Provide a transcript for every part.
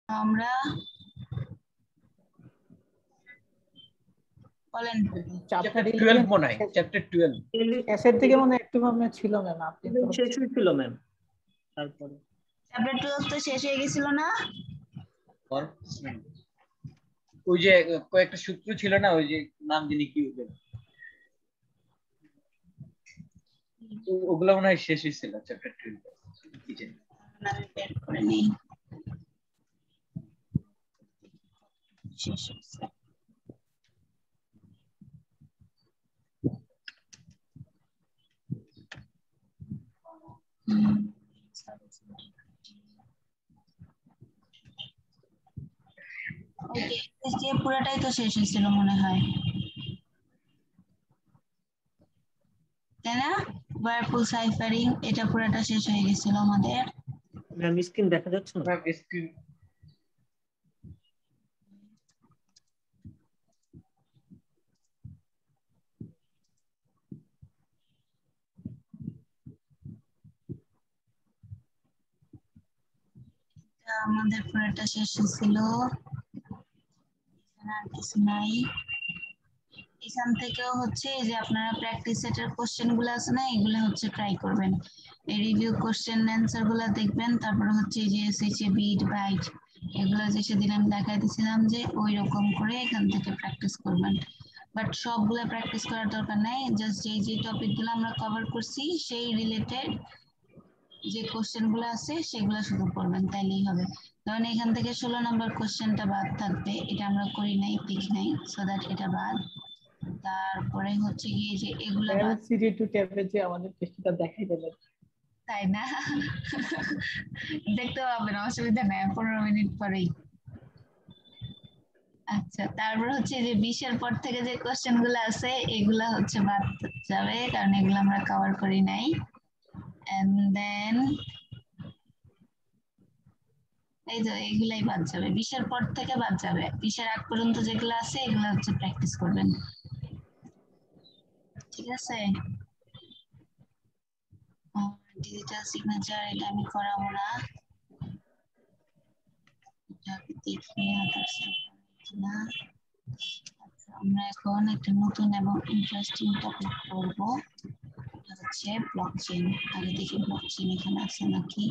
আমরা বলেন চ্যাপ্টার 12 মনে হয়, চ্যাপ্টার 12 এসের থেকে মনে একটু ভাবে ছিল ম্যাম, আপনি তো শেষ হয়েছিল ম্যাম। তারপরে চ্যাপ্টার 12 তো শেষ হয়ে গেছিল না? ওই যে কয়েকটা সূত্র ছিল না, ওই যে নাম যিনি কি ওগুলো মনে হয় শেষ হয়েছিল চ্যাপ্টার 12 কি জানি না, বের করে নেই। শেষ হয়েছে। ওকে, পুরোটাই তো শেষ হয়েছিল মনে হয়, তাই না? ওয়ারপুল সাইফারিং এটা পুরোটা শেষ হয়ে গেছিল আমাদের। ম্যাম স্ক্রিন দেখা যাচ্ছে না? ম্যাম স্ক্রিন আমাদের পুরোটা শেষ হয়েছিল, আর কিছু নাই। এখান থেকেও হচ্ছে যে আপনারা প্র্যাকটিস সেটের কোশ্চেন গুলো আছে না, এগুলো হচ্ছে ট্রাই করবেন। এই রিভিউ কোশ্চেন অ্যান্সার গুলো দেখবেন, তারপরে হচ্ছে যে এসএইচএ বিট বাইট এগুলো যে সেদিন আমি দেখাই দিয়েছিলাম যে ওই রকম করে এখান থেকে প্র্যাকটিস করবেন। বাট সবগুলো প্র্যাকটিস করার দরকার নাই, জাস্ট যে টপিকগুলো আমরা কভার করছি সেই রিলেটেড যে কোশ্চেন গুলো আছে সেগুলো শুধু পড়বেন, তাইলেই হবে। কারণ এখান থেকে 16 নম্বর কোশ্চেনটা বাদ থাকবে, এটা আমরা করি নাই, দেখি নাই, সো দ্যাট এটা বাদ। তারপরে হচ্ছে গিয়ে যে এগুলা বাদ, সিডি2 ট্যাবে যে আমাদের টেস্টটা দেখাই দেবেন, তাই না? দেখতে পাবেন, অসুবিধা নাই, 15 মিনিট পরেই। আচ্ছা, তারপর হচ্ছে যে 20-এর পর থেকে যে কোশ্চেন গুলো আছে এগুলা হচ্ছে বাদ যাবে, কারণ এগুলো আমরা কভার করি নাই। এন্ড দেন এই তো এগুলাই বাদ যাবে, 20-এর পর থেকে বাদ যাবে। 20-এর আগ পর্যন্ত যেগুলো আছে এগুলো হচ্ছে প্র্যাকটিস করবেন, ঠিক আছে? ডিজিটাল সিগনেচার এটা আমি করাবো না, এটা দেখি না। আচ্ছা, আমরা এখন একটা নতুন এবং ইন্টারেস্টিং টপিক পড়বো, এটা হচ্ছে ব্লকচেইন। আগে দেখি ব্লকচেইন এখানে আছে নাকি।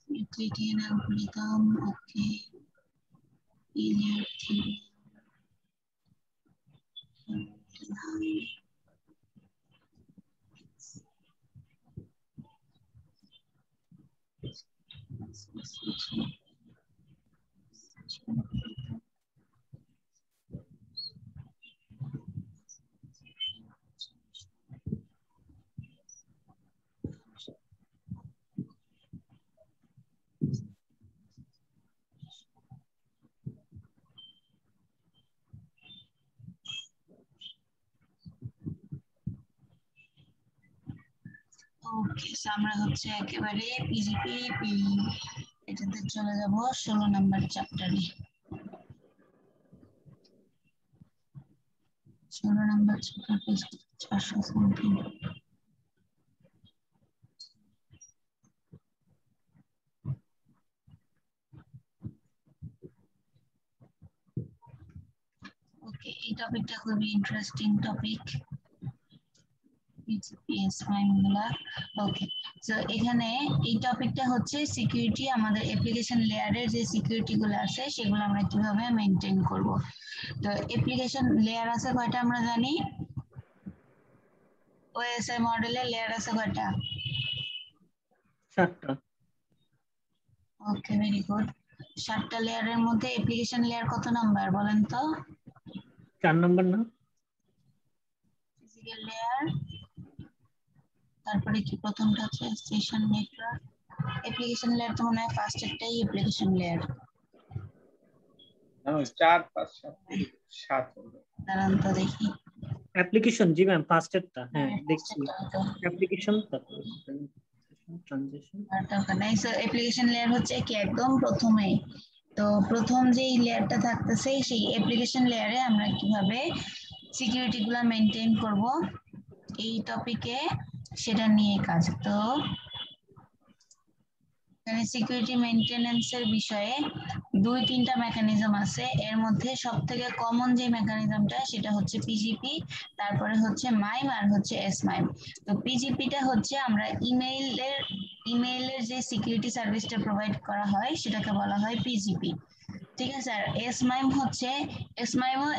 Euclidean algorithm, okay. Linear theory. ওকে, আমরা হচ্ছে একেবারে পিজিপি এটাতে চলে যাব 16 নাম্বার চ্যাপ্টারে। 16 নাম্বার চ্যাপ্টার পেজ 400 সামথিং। ওকে, এই টপিকটা খুবই ইন্টারেস্টিং টপিক, পিএস ফাইলগুলা। ওকে, সো এখানে এই টপিকটা হচ্ছে সিকিউরিটি, আমাদের অ্যাপ্লিকেশন লেয়ারের যে সিকিউরিটি গুলো আছে সেগুলো আমরা কিভাবে মেইনটেইন করব। তো অ্যাপ্লিকেশন লেয়ার আছে কয়টা আমরা জানি? ওএসআই মডেলের লেয়ার আছে কয়টা? 7টা। ওকে, ভেরি গুড। 7টা লেয়ারের মধ্যে অ্যাপ্লিকেশন লেয়ার কত নাম্বার বলেন তো? 4 নাম্বার না? ফিজিক্যাল লেয়ার, তারপরে কি প্রথমটা হচ্ছে সেশন নেটওয়ার্ক। অ্যাপ্লিকেশন লেয়ার তো মনে হয় ফার্স্টেরটাই অ্যাপ্লিকেশন লেয়ার। না 4 5 7 হবে। দাঁড়ান তো দেখি। অ্যাপ্লিকেশন, জি ম্যাম, ফার্স্টেরটা। হ্যাঁ দেখছি অ্যাপ্লিকেশন। ট্রানজিশন আর দরকার নাই। সো অ্যাপ্লিকেশন লেয়ার হচ্ছে কি একদম প্রথমেই, তো প্রথম যে লেয়ারটা থাকতেছে সেই অ্যাপ্লিকেশন লেয়ারে আমরা কিভাবে সিকিউরিটি গুলা মেনটেন করব এই টপিকে সেটা নিয়ে কাজ। তো এখানে সিকিউরিটি মেইনটেনেন্সের বিষয়ে 2-3টা মেকানিজম আছে। এর মধ্যে সবথেকে কমন যে মেকানিজমটা সেটা হচ্ছে পিজিপি, তারপরে হচ্ছে মাইম আর হচ্ছে এসমাইম। তো পিজিপিটা হচ্ছে আমরা ইমেইলের যে সিকিউরিটি সার্ভিসটা প্রোভাইড করা হয় সেটাকে বলা হয় পিজিপি, ঠিক আছে। আর এসমাইমও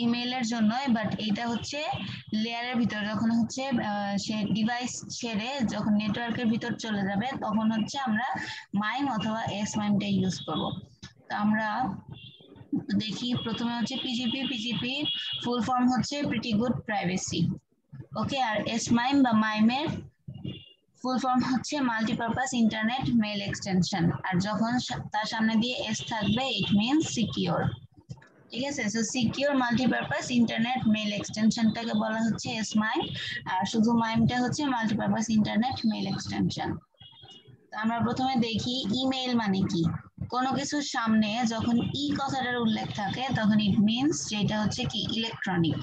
ইমেইলের জন্য, বাট এইটা হচ্ছে লেয়ারের ভিতর যখন হচ্ছে সে ডিভাইস ছেড়ে যখন নেটওয়ার্কের ভিতর চলে যাবে তখন হচ্ছে আমরা মাইম অথবা এসমাইমটা ইউজ করব। তো আমরা দেখি প্রথমে হচ্ছে পিজিপি ফুল ফর্ম হচ্ছে প্রিটি গুড প্রাইভেসি, ওকে। আর এসমাইম বা মাইমের ফুল ফর্ম হচ্ছে মাল্টিপারপাস ইন্টারনেট মেইল এক্সটেনশন, আর যখন তার সামনে দিয়ে এস থাকবে ইট মিনস সিকিউর, ঠিক আছে। So secure multipurpose internet mail এক্সটেনশনটাকে বলা হচ্ছে এসমাইম, আর শুধু মাইমটা হচ্ছে মাল্টিপারপাস ইন্টারনেট মেইল এক্সটেনশন। আমরা প্রথমে দেখি ইমেইল মানে কি। কোনো কিছুর সামনে যখন কথাটার উল্লেখ থাকে তখন ইট মিনস যেটা হচ্ছে কি ইলেকট্রনিক।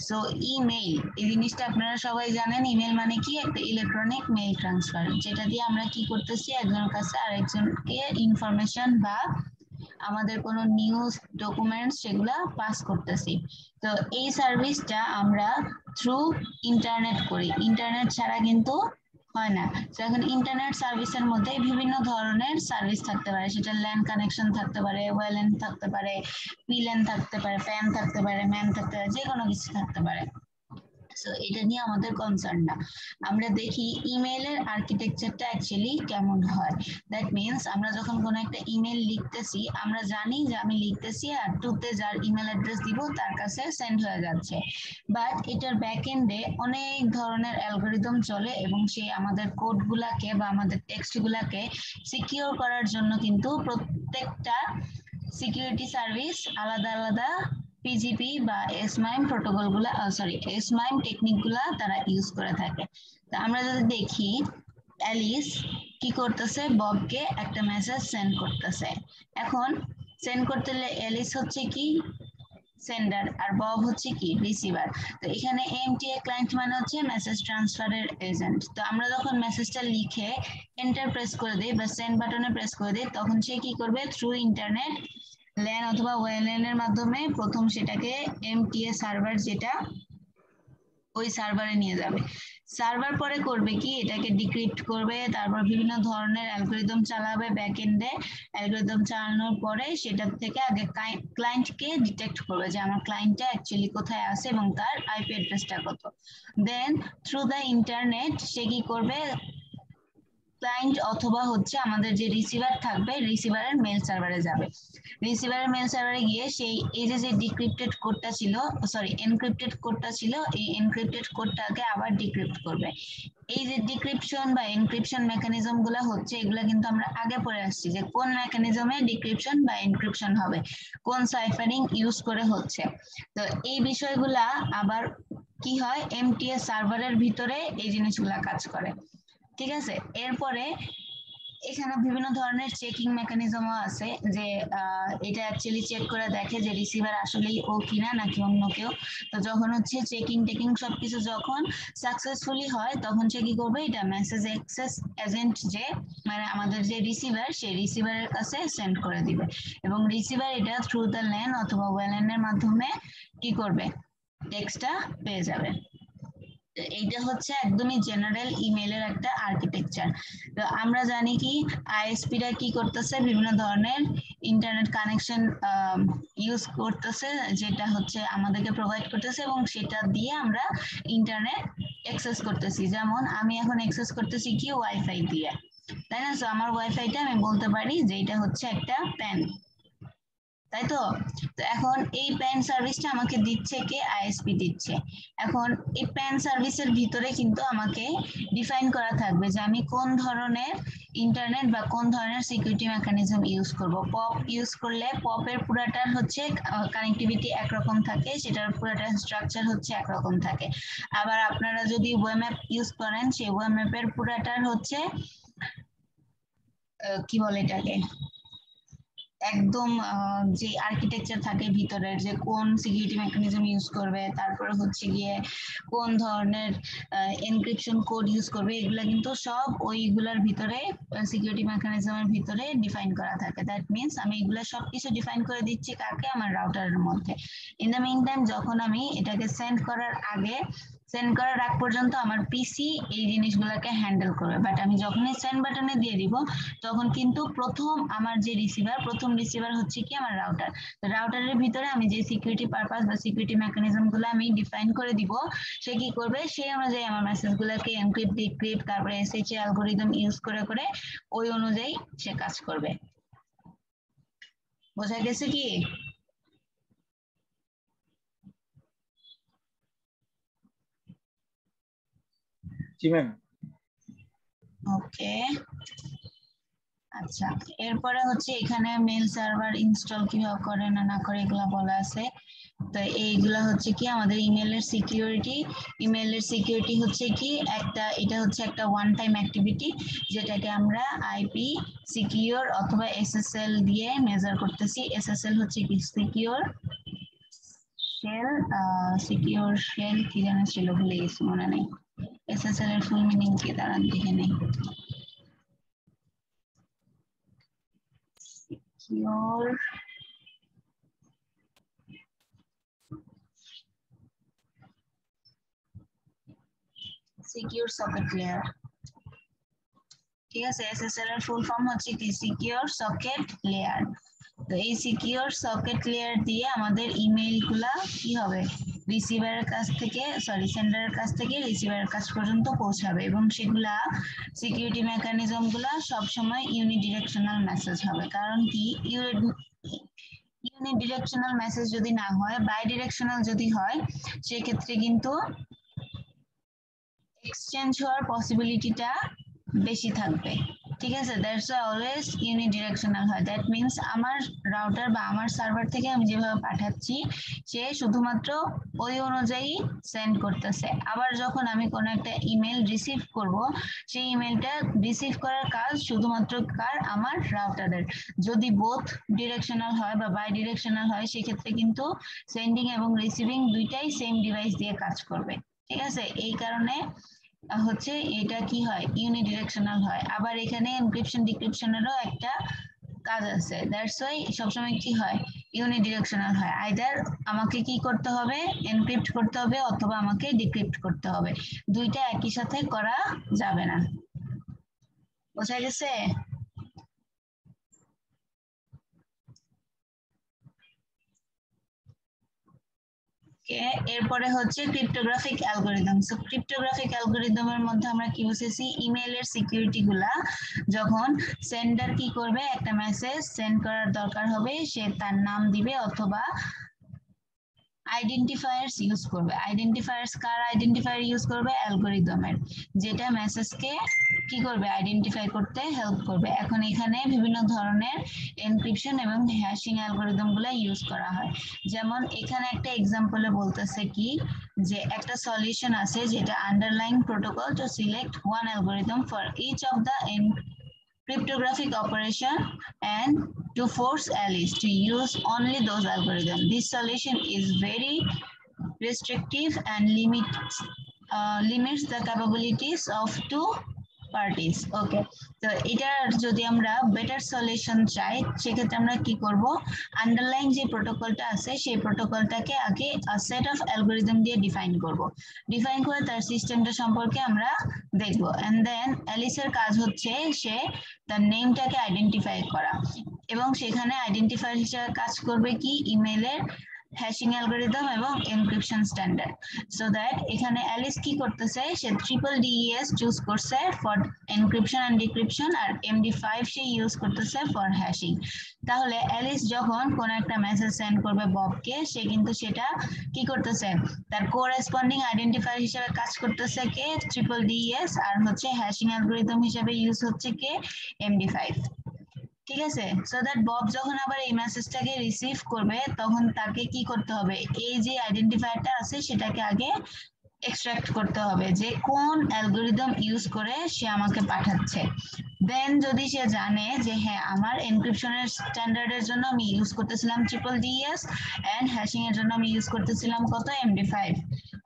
সো ইমেইল এই জিনিসটা আপনারা সবাই জানেন, ইমেইল মানে কি একটা ইলেকট্রনিক মেইল ট্রান্সফার, যেটা দিয়ে আমরা কি করতেছি একজনের কাছে আরেকজনকে ইনফরমেশন বা আমাদের কোনো নিউজ ডকুমেন্টস সেগুলা পাস করতেছি। তো এই সার্ভিসটা আমরা থ্রু ইন্টারনেট করি, ইন্টারনেট ছাড়া কিন্তু হয় না। তো এখন ইন্টারনেট সার্ভিসের মধ্যে বিভিন্ন ধরনের সার্ভিস থাকতে পারে, সেটা ল্যান কানেকশন থাকতে পারে, ওয়েল্যান থাকতে পারে, পিল্যান থাকতে পারে, প্যান থাকতে পারে, ম্যান থাকতে পারে, যে কোনো কিছু থাকতে পারে। সো এটা নিয়ে আমাদের কনসার্ন না। আমরা দেখি ইমেইলের আর্কিটেকচারটা অ্যাকচুয়ালি কেমন হয়। দ্যাট মিনস আমরা যখন কোনো একটা ইমেল লিখতেছি আমরা জানি যে আমি লিখতেছি আর টুতে যার ইমেল অ্যাড্রেস দিব তার কাছে সেন্ড হয়ে যাচ্ছে, বাট এটার ব্যাক এন্ডে অনেক ধরনের অ্যালগরিদম চলে এবং সে আমাদের কোডগুলাকে বা আমাদের টেক্সটগুলাকে সিকিউর করার জন্য কিন্তু প্রত্যেকটা সিকিউরিটি সার্ভিস আলাদা আলাদা পিজিপি বা এসমাইম প্রোটোকল গুলা এসমাইম টেকনিক গুলা তারা ইউজ করে থাকে। তো আমরা যদি দেখি অ্যালিস কি করতেছে, ববকে একটা মেসেজ সেন্ড করতেছে। এখন সেন্ড করতে হলে অ্যালিস হচ্ছে কি সেন্ডার আর বব হচ্ছে কি রিসিভার। তো এখানে এমটিএ ক্লায়েন্ট মানে হচ্ছে মেসেজ ট্রান্সফারের এজেন্ট। তো আমরা যখন মেসেজটা লিখে এন্টার প্রেস করে দিই বা সেন্ড বাটনে প্রেস করে দিই তখন সে কি করবে থ্রু ইন্টারনেট ল্যান অথবা ওয়েল্যান এর মাধ্যমে প্রথম সেটাকে এমটিএ সার্ভার যেটা ওই সার্ভারে নিয়ে যাবে। সার্ভার পরে করবে কি এটাকে ডিক্রিপ্ট করবে, তারপর বিভিন্ন ধরনের অ্যালগরিদম চালাবে ব্যাকএন্ডে। অ্যালগরিদম চালানোর পরে সেটা থেকে আগে ক্লায়েন্টকে ডিটেক্ট করবে যে আমার ক্লায়েন্টটা অ্যাকচুয়ালি কোথায় আছে এবং তার আইপি অ্যাড্রেসটা কত। দেন থ্রু দ্য ইন্টারনেট সে কি করবে ক্লায়েন্ট অথবা হচ্ছে আমাদের যে রিসিভার থাকবে রিসিভারের মেল সার্ভারে যাবে। রিসিভারের মেল সার্ভারে গিয়ে সেই এই যে ডিক্রিপ্টেড কোডটা ছিল এনক্রিপ্টেড কোডটা ছিল এই এনক্রিপ্টেড কোডটাকে আবার ডিক্রিপ্ট করবে। এই যে ডিক্রিপশন বা এনক্রিপশন মেকানিজম গুলা হচ্ছে এগুলা কিন্তু আমরা আগে পড়ে আসছি যে কোন মেকানিজমে ডিক্রিপশন বা এনক্রিপশন হবে, কোন সাইফারিং ইউজ করে হচ্ছে। তো এই বিষয়গুলা আবার কি হয় এমটিএস সার্ভারের ভিতরে এই জিনিসগুলা কাজ করে, ঠিক আছে। এরপরে এখানে বিভিন্ন ধরনের চেকিং মেকানিজমও আছে যে এটা অ্যাকচুয়ালি চেক করে দেখে যে রিসিভার আসলেই ও কিনা নাকি অন্য কেউ। তো যখন হচ্ছে চেকিং টেকিং সবকিছু যখন সাকসেসফুলি হয় তখন সে কি করবে এটা মেসেজ অ্যাক্সেস এজেন্ট যে মানে আমাদের যে রিসিভার সেই রিসিভারের কাছে সেন্ড করে দিবে এবং রিসিভার এটা থ্রু দ্য ল্যান অথবা ওয়েল্যান এর মাধ্যমে কি করবে টেক্সটটা পেয়ে যাবে। এইটা হচ্ছে একদমই জেনারেল ইমেইলের একটা আর্কিটেকচার। তো আমরা জানি কি আইএসপিরা কি করতেছে বিভিন্ন ধরনের ইন্টারনেট কানেকশন ইউজ করতেছে যেটা হচ্ছে আমাদেরকে প্রোভাইড করতেছে এবং সেটা দিয়ে আমরা ইন্টারনেট অ্যাক্সেস করতেছি। যেমন আমি এখন অ্যাক্সেস করতেছি কি ওয়াইফাই দিয়ে, তাই না। তো আমার ওয়াইফাইটা আমি বলতে পারি যে এটা হচ্ছে একটা প্যান, তাই তো। তো এখন এই প্যান সার্ভিসটা আমাকে দিচ্ছে কে আইএসপি দিচ্ছে। এখন এই প্যান সার্ভিসের ভিতরে কিন্তু আমাকে ডিফাইন করা থাকবে যে আমি কোন ধরনের ইন্টারনেট বা কোন ধরনের সিকিউরিটি মেকানিজম ইউজ করব। পপ ইউজ করলে পপের পুরাটার হচ্ছে কানেক্টিভিটি একরকম থাকে, সেটার পুরাটার স্ট্রাকচার হচ্ছে একরকম থাকে। আবার আপনারা যদি ওয়েব ম্যাপ ইউজ করেন সেই ওয়েব ম্যাপের পুরাটার হচ্ছে কি বলে এটাকে একদম যে আর্কিটেকচার থাকে ভিতরের যে কোন সিকিউরিটি মেকানিজম ইউজ করবে, তারপরে হচ্ছে গিয়ে কোন ধরনের এনক্রিপশন কোড ইউজ করবে, এগুলা কিন্তু সব ওইগুলার ভিতরে সিকিউরিটি মেকানিজমের ভিতরে ডিফাইন করা থাকে। দ্যাট মিনস আমি এগুলা সবকিছু ডিফাইন করে দিচ্ছি কাকে, আমার রাউটারের মধ্যে। ইন দ্য মিন টাইম যখন আমি এটাকে সেন্ড করার আগ পর্যন্ত আমার পিসি এই জিনিসগুলোকে হ্যান্ডেল করবে, বাট আমি যখনই সেন্ড বাটনে দিয়ে দিব তখন কিন্তু আমার যে প্রথম রিসিভার হচ্ছে কি আমার রাউটার। রাউটারের ভিতরে আমি যে সিকিউরিটি পারপাস বা সিকিউরিটি মেকানিজম গুলো আমি ডিফাইন করে দিব, সে কি করবে, সেই অনুযায়ী আমার মেসেজ গুলোকে এনক্রিপ্ট ডিক্রিপ্ট তারপরে এসএইচএ অ্যালগরিদম ইউজ করে করে ওই অনুযায়ী সে কাজ করবে। বোঝা গেছে কি? জি ম্যাম। ওকে, আচ্ছা এরপরে হচ্ছে এখানে মেল সার্ভার ইনস্টল কিভাবে করে না না করে এগুলা বলা আছে। তো এইগুলা হচ্ছে কি আমাদের ইমেলের সিকিউরিটি হচ্ছে কি এটা হচ্ছে একটা ওয়ান টাইম অ্যাক্টিভিটি, যেটাকে আমরা আইপি সিকিউর অথবা এসএসএল দিয়ে মেজার করতেছি। এসএসএল হচ্ছে কি সিকিউর শেল কি জানা ছিল, ভুলে গেছি, মনে নেই। এসএসএল এর ফুল মিনিং কি দাঁড়ান দেখে নেই। সিকিউর সকেট লেয়ার, ঠিক আছে। এসএসএল এর ফুল ফর্ম হচ্ছে কি সিকিউর সকেট লেয়ার। তো এই সিকিউর সকেট লেয়ার দিয়ে আমাদের ইমেইল গুলা কি হবে, রিসিভারের কাছ থেকে সেন্ডারের কাছ থেকে রিসিভারের কাছ পর্যন্ত পৌঁছাবে, এবং সেগুলা সিকিউরিটি মেকানিজম গুলা সবসময় ইউনিডিরেকশনাল মেসেজ হবে। কারণ কি ইউনিডিরেকশনাল মেসেজ যদি না হয়, বাই ডিরেকশনাল যদি হয়, সেক্ষেত্রে কিন্তু এক্সচেঞ্জ হওয়ার পসিবিলিটিটা বেশি থাকবে, ঠিক আছে। দ্যাটস অলওয়েজ ইউনিডিরেকশনাল হয়। দ্যাট মিনস আমার রাউটার বা আমার সার্ভার থেকে আমি যেভাবে পাঠাচ্ছি সে শুধুমাত্র ওই অনুযায়ী সেন্ড করতেছে। আবার যখন আমি কোনো একটা ইমেল রিসিভ করব, সেই ইমেলটা রিসিভ করার কাজ শুধুমাত্র আমার রাউটারের। যদি বোথ ডিরেকশনাল হয় বা বাই ডিরেকশনাল হয়, সেক্ষেত্রে কিন্তু সেন্ডিং এবং রিসিভিং দুইটাই সেম ডিভাইস দিয়ে কাজ করবে, ঠিক আছে। এই কারণে হচ্ছে এটা কি হয়, ইউনিডিরেকশনাল হয়। আবার এখানে এনক্রিপশন ডিক্রিপশনেরও একটা কাজ আছে। দ্যাটস ওয়াই সবসময় কি হয়, ইউনিডিরেকশনাল হয়। আইদার আমাকে কি করতে হবে, এনক্রিপ্ট করতে হবে অথবা আমাকে ডিক্রিপ্ট করতে হবে, দুইটা একই সাথে করা যাবে না। বোঝা গেছে? এরপরে হচ্ছে ক্রিপ্টোগ্রাফিক অ্যালগোরিদম। সো ক্রিপ্টোগ্রাফিক অ্যালগোরিদমের মধ্যে আমরা কি বুঝেছি, ইমেইলের সিকিউরিটি গুলা যখন সেন্ডার কি করবে, একটা মেসেজ সেন্ড করার দরকার হবে, সে তার নাম দিবে অথবা আইডেন্টিফায়ার্স ইউজ করবে। কার আইডেন্টিফায়ার ইউজ করবে, অ্যালগোরিদমের, যেটা মেসেজকে কি করবে, আইডেন্টিফাই করতে হেল্প করবে। এখন এখানে বিভিন্ন ধরনের এনক্রিপশন এবং হ্যাশিং অ্যালগোরিদম গুলো ইউজ করা হয়। যেমন এখানে একটা এক্সাম্পলে বলতেছে কি, যে একটা সলিউশন আছে যেটা underlying protocol to select one algorithm for each of the cryptographic operation and to force Alice to use only those algorithms. This solution is very restrictive and limits the capabilities of two parties. Okay, তো এটার যদি আমরা better solution চাই, সেক্ষেত্রে আমরা কি করব, underline যে প্রোটোকলটা আছে সেই প্রোটোকলটাকে আগে সেট অফ অ্যালগোরিদম দিয়ে ডিফাইন করব। ডিফাইন করে তার সিস্টেমটা সম্পর্কে আমরা দেখব, এন্ড দেন অ্যালিসের কাজ হচ্ছে সে তার নেমটাকে আইডেন্টিফাই করা, এবং সেখানে আইডেন্টিফায়ার হিসেবে কাজ করবে কি, ইমেইলের হ্যাশিং অ্যালগোরিদম এবং এনক্রিপশন স্ট্যান্ডার্ড। সো দ্যাট এখানে অ্যালিস কি করতেছে, সে DES চুজ করছে ফর এনক্রিপশন এন্ড ডিক্রিপশন, আর MD5 সে ইউজ করতেছে ফর হ্যাশিং। তাহলে অ্যালিস যখন কোন একটা মেসেজ সেন্ড করবে ববকে, সে কিন্তু সেটা কি করতেছে, তার কোরেসপন্ডিং আইডেন্টিফায়ার হিসেবে কাজ করতেছে কে, DES, আর হচ্ছে হ্যাশিং অ্যালগোরিদম হিসেবে ইউজ হচ্ছে কে, MD5, ঠিক আছে। সো দ্যাট বব যখন আবার এই মেসেজটাকে রিসিভ করবে, তখন তাকে কি করতে হবে, এই যে আইডেন্টিফায়ারটা আছে সেটাকে আগে এক্সট্রাক্ট করতে হবে যে কোন অ্যালগোরিদম ইউজ করে সে আমাকে পাঠাচ্ছে। দেন যদি সে জানে যে হ্যাঁ আমার এনক্রিপশনের স্ট্যান্ডার্ডের জন্য আমি ইউজ করতেছিলাম DDDS এন্ড হ্যাশিং এর জন্য আমি ইউজ করতেছিলাম কত MD5,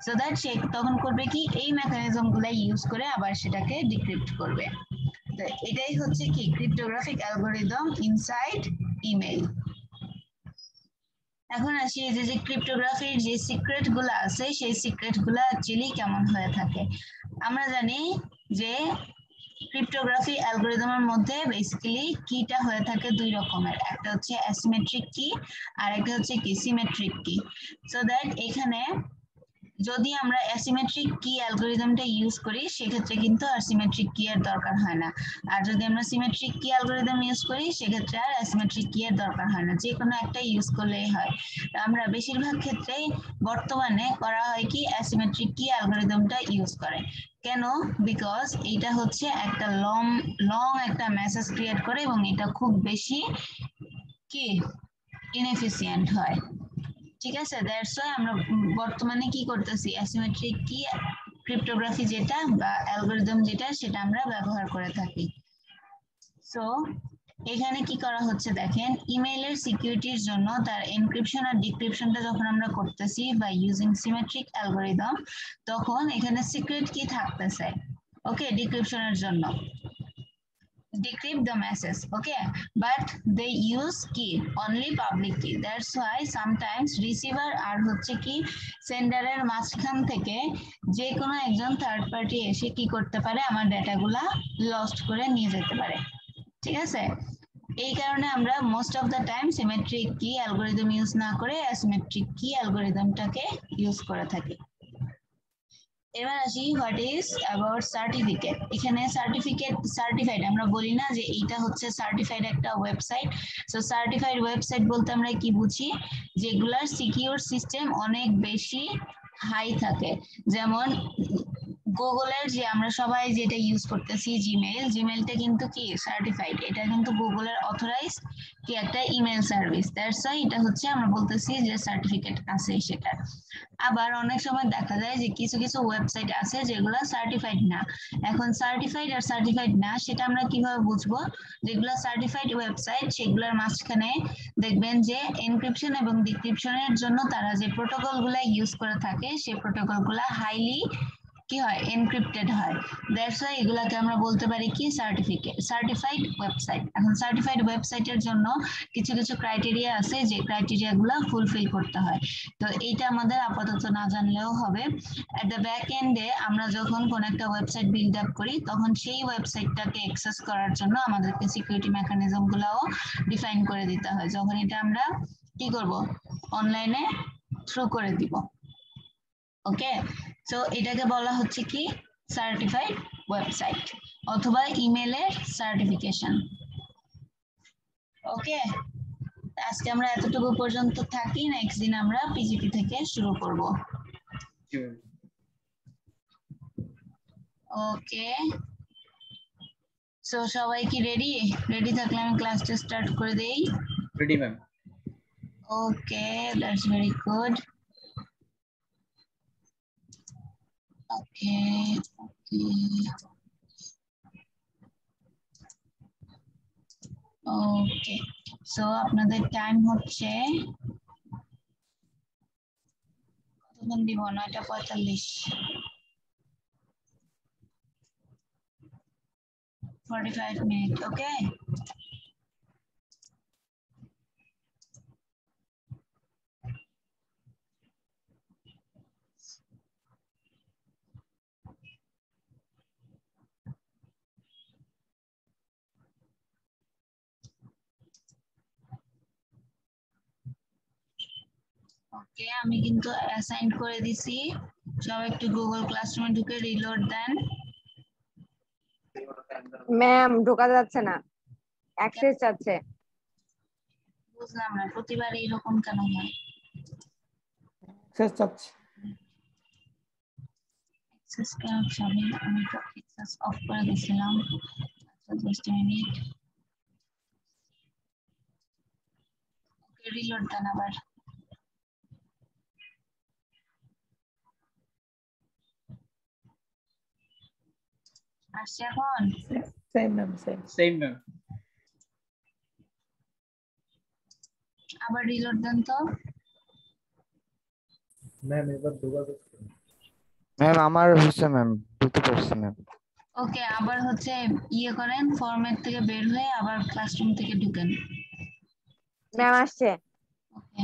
সো দ্যাট সে তখন করবে কি এই মেকানিজম গুলা ইউজ করে আবার সেটাকে ডিক্রিপ্ট করবে। তো এটাই হচ্ছে কি ক্রিপ্টোগ্রাফিক অ্যালগরিদম ইনসাইড ইমেইল। এখন আসি এই যে ক্রিপ্টোগ্রাফির যে সিক্রেট গুলা আছে সেই সিক্রেট গুলা অ্যাকচুয়ালি কেমন হয়ে থাকে। আমরা জানি যে ক্রিপ্টোগ্রাফি অ্যালগরিদমের মধ্যে বেসিক্যালি কিটা হয়ে থাকে দুই রকমের, একটা হচ্ছে অ্যাসিমেট্রিক কি আর একটা হচ্ছে কি সিমেট্রিক কি। সো দ্যাট এখানে যদি আমরা অ্যাসিমেট্রিক কি অ্যালগরিদমটা ইউজ করি সেক্ষেত্রে কিন্তু আর সিমেট্রিক কি এর দরকার হয় না, আর যদি আমরা সিমেট্রিক কি অ্যালগরিদম ইউজ করি সেক্ষেত্রে আর অ্যাসিমেট্রিক কি এর দরকার হয় না, যে কোনো একটা ইউজ করলেই হয়। আমরা বেশিরভাগ ক্ষেত্রেই বর্তমানে করা হয় কি অ্যাসিমেট্রিক কি অ্যালগরিদমটা ইউজ করে। কেন? বিকজ এটা হচ্ছে একটা লং একটা মেসেজ ক্রিয়েট করে এবং এটা খুব বেশি কি ইনএফিসিয়েন্ট হয়। ঠিক আছে, দ্যাটস ওয়াই আমরা বর্তমানে কি করতেছি অ্যাসিমেট্রিক কি ক্রিপ্টোগ্রাফি যেটা বা অ্যালগরিদম যেটা সেটা আমরা ব্যবহার করে থাকি। সো এখানে কি করা হচ্ছে দেখেন, ইমেইলের সিকিউরিটির জন্য তার এনক্রিপশন আর ডিক্রিপশনটা যখন আমরা করতেছি বা ইউজিং সিমেট্রিক অ্যালগরিদম তখন এখানে সিক্রেট কি থাকতেছে, ওকে, ডিক্রিপশনের জন্য decrypt the message, okay, but they use key only public key. That's why sometimes receiver আর হচ্ছে কি সেন্ডারের মাঝখান থেকে যে কোনো একজন থার্ড পার্টি এসে কি করতে পারে আমার ডেটাগুলা লস্ট করে নিয়ে যেতে পারে। ঠিক আছে, এই কারণে আমরা most of the time symmetric কি অ্যালগরিদম ইউজ না করে অ্যাসিমেট্রিক কি অ্যালগরিদমটাকে ইউজ করে থাকি। এবার আসি হোয়াট ইজ অ্যাবাউট সার্টিফিকেট। এখানে সার্টিফাইড আমরা বলি না যে এইটা হচ্ছে সার্টিফাইড একটা ওয়েবসাইট। সো সার্টিফাইড ওয়েবসাইট বলতে আমরা কি বুঝি, যেগুলার সিকিউর সিস্টেম অনেক বেশি হাই থাকে। যেমন গুগলের যে আমরা সবাই যেটা ইউজ করতেছি জিমেইলটা কিন্তু কি সার্টিফাইড, এটা কিন্তু গুগলের অথরাইজ কি একটা ইমেল সার্ভিস, দ্যাটস ওয়াই এটা হচ্ছে আমরা বলতেছি যে সার্টিফিকেট আছে সেটা। আবার অনেক সময় দেখা যায় যে কিছু কিছু ওয়েবসাইট আছে যেগুলো সার্টিফাইড না। এখন সার্টিফাইড আর সার্টিফাইড না সেটা আমরা কিভাবে বুঝবো, যেগুলো সার্টিফাইড ওয়েবসাইট সেগুলোর মাঝখানে দেখবেন যে এনক্রিপশন এবং ডিক্রিপশনের জন্য তারা যে প্রোটোকল গুলা ইউজ করে থাকে সেই প্রোটোকল গুলা হাইলি কি হয় এনক্রিপ্টেড হয়। দ্যাটস ওয়াই এগুলাকে আমরা বলতে পারি কি সার্টিফাইড ওয়েবসাইট। এখন সার্টিফাইড ওয়েবসাইটের জন্য কিছু কিছু ক্রাইটেরিয়া আছে যে ক্রাইটেরিয়া গুলা ফুলফিল করতে হয়। তো এইটা আমাদের আপাতত না জানলেও হবে। এট দ্য ব্যাক এন্ডে আমরা যখন কোন একটা ওয়েবসাইট বিল্ড আপ করি তখন সেই ওয়েবসাইটটাকে অ্যাক্সেস করার জন্য আমাদেরকে সিকিউরিটি মেকানিজম গুলাও ডিফাইন করে দিতে হয়, যখন এটা আমরা কি করব অনলাইনে থ্রু করে দিব। ওকে, সো এটাকে বলা হচ্ছে কি সার্টিফাইড ওয়েবসাইট অথবা ইমেলের সার্টিফিকেশন। ওকে, আজকে আমরা এতটুকু পর্যন্ত থাকি, নেক্সট দিন আমরা পিজিপি থেকে শুরু করব। ওকে, সো সবাই কি রেডি থাকলে আমি ক্লাসটা স্টার্ট করে দেই। Ready ma'am. Okay, that's very good. Okay. Okay. So আপনাদের টাইম হচ্ছে কতক্ষণ দিব? 9:45। 45 minutes. Okay. ওকে, আমি কিন্তু অ্যাসাইন করে দিছি, সবাই একটু গুগল ক্লাসরুমে ঢুকে রিলোড দেন। ম্যাম ঢোকা যাচ্ছে না, অ্যাক্সেস চাচ্ছে। বুঝলাম না, প্রতিবার এইরকম কেন হয়? অ্যাক্সেস চাচ্ছে। অ্যাক্সেস কেন চাবে? আমি তো অ্যাক্সেস অফ করে দিয়েছিলাম। Just a minute. Okay, reload দেন আবার। আসছে এখন? Same ma'am same. Same ma'am. আবার রিলোড দেন তো। ম্যাম এবার দুবার করছি। ম্যাম আমার হচ্ছে ম্যাম বুঝতে পারছি ম্যাম। ওকে, আবার হচ্ছে ইয়ে করেন, ফরম্যাট থেকে বের হয়ে আবার ক্লাসরুম থেকে ঢুকেন। ম্যাম আসছে। ওকে,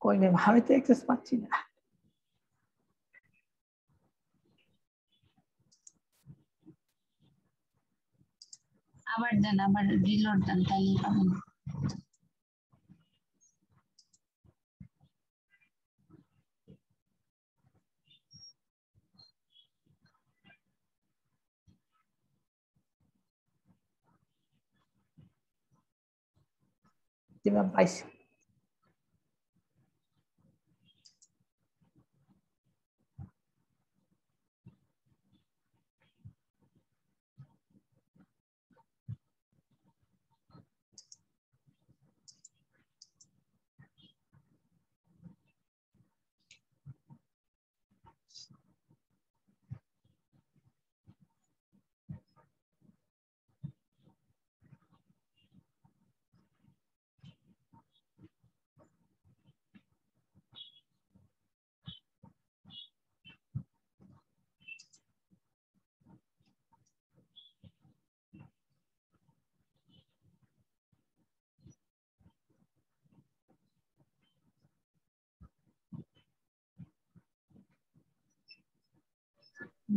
কই ম্যাম আমি তো অ্যাক্সেস পাচ্ছি না। আবার দেন, আবার রিলোড দেন, তাহলেই পাবেন। জি ম্যাম পাইছি।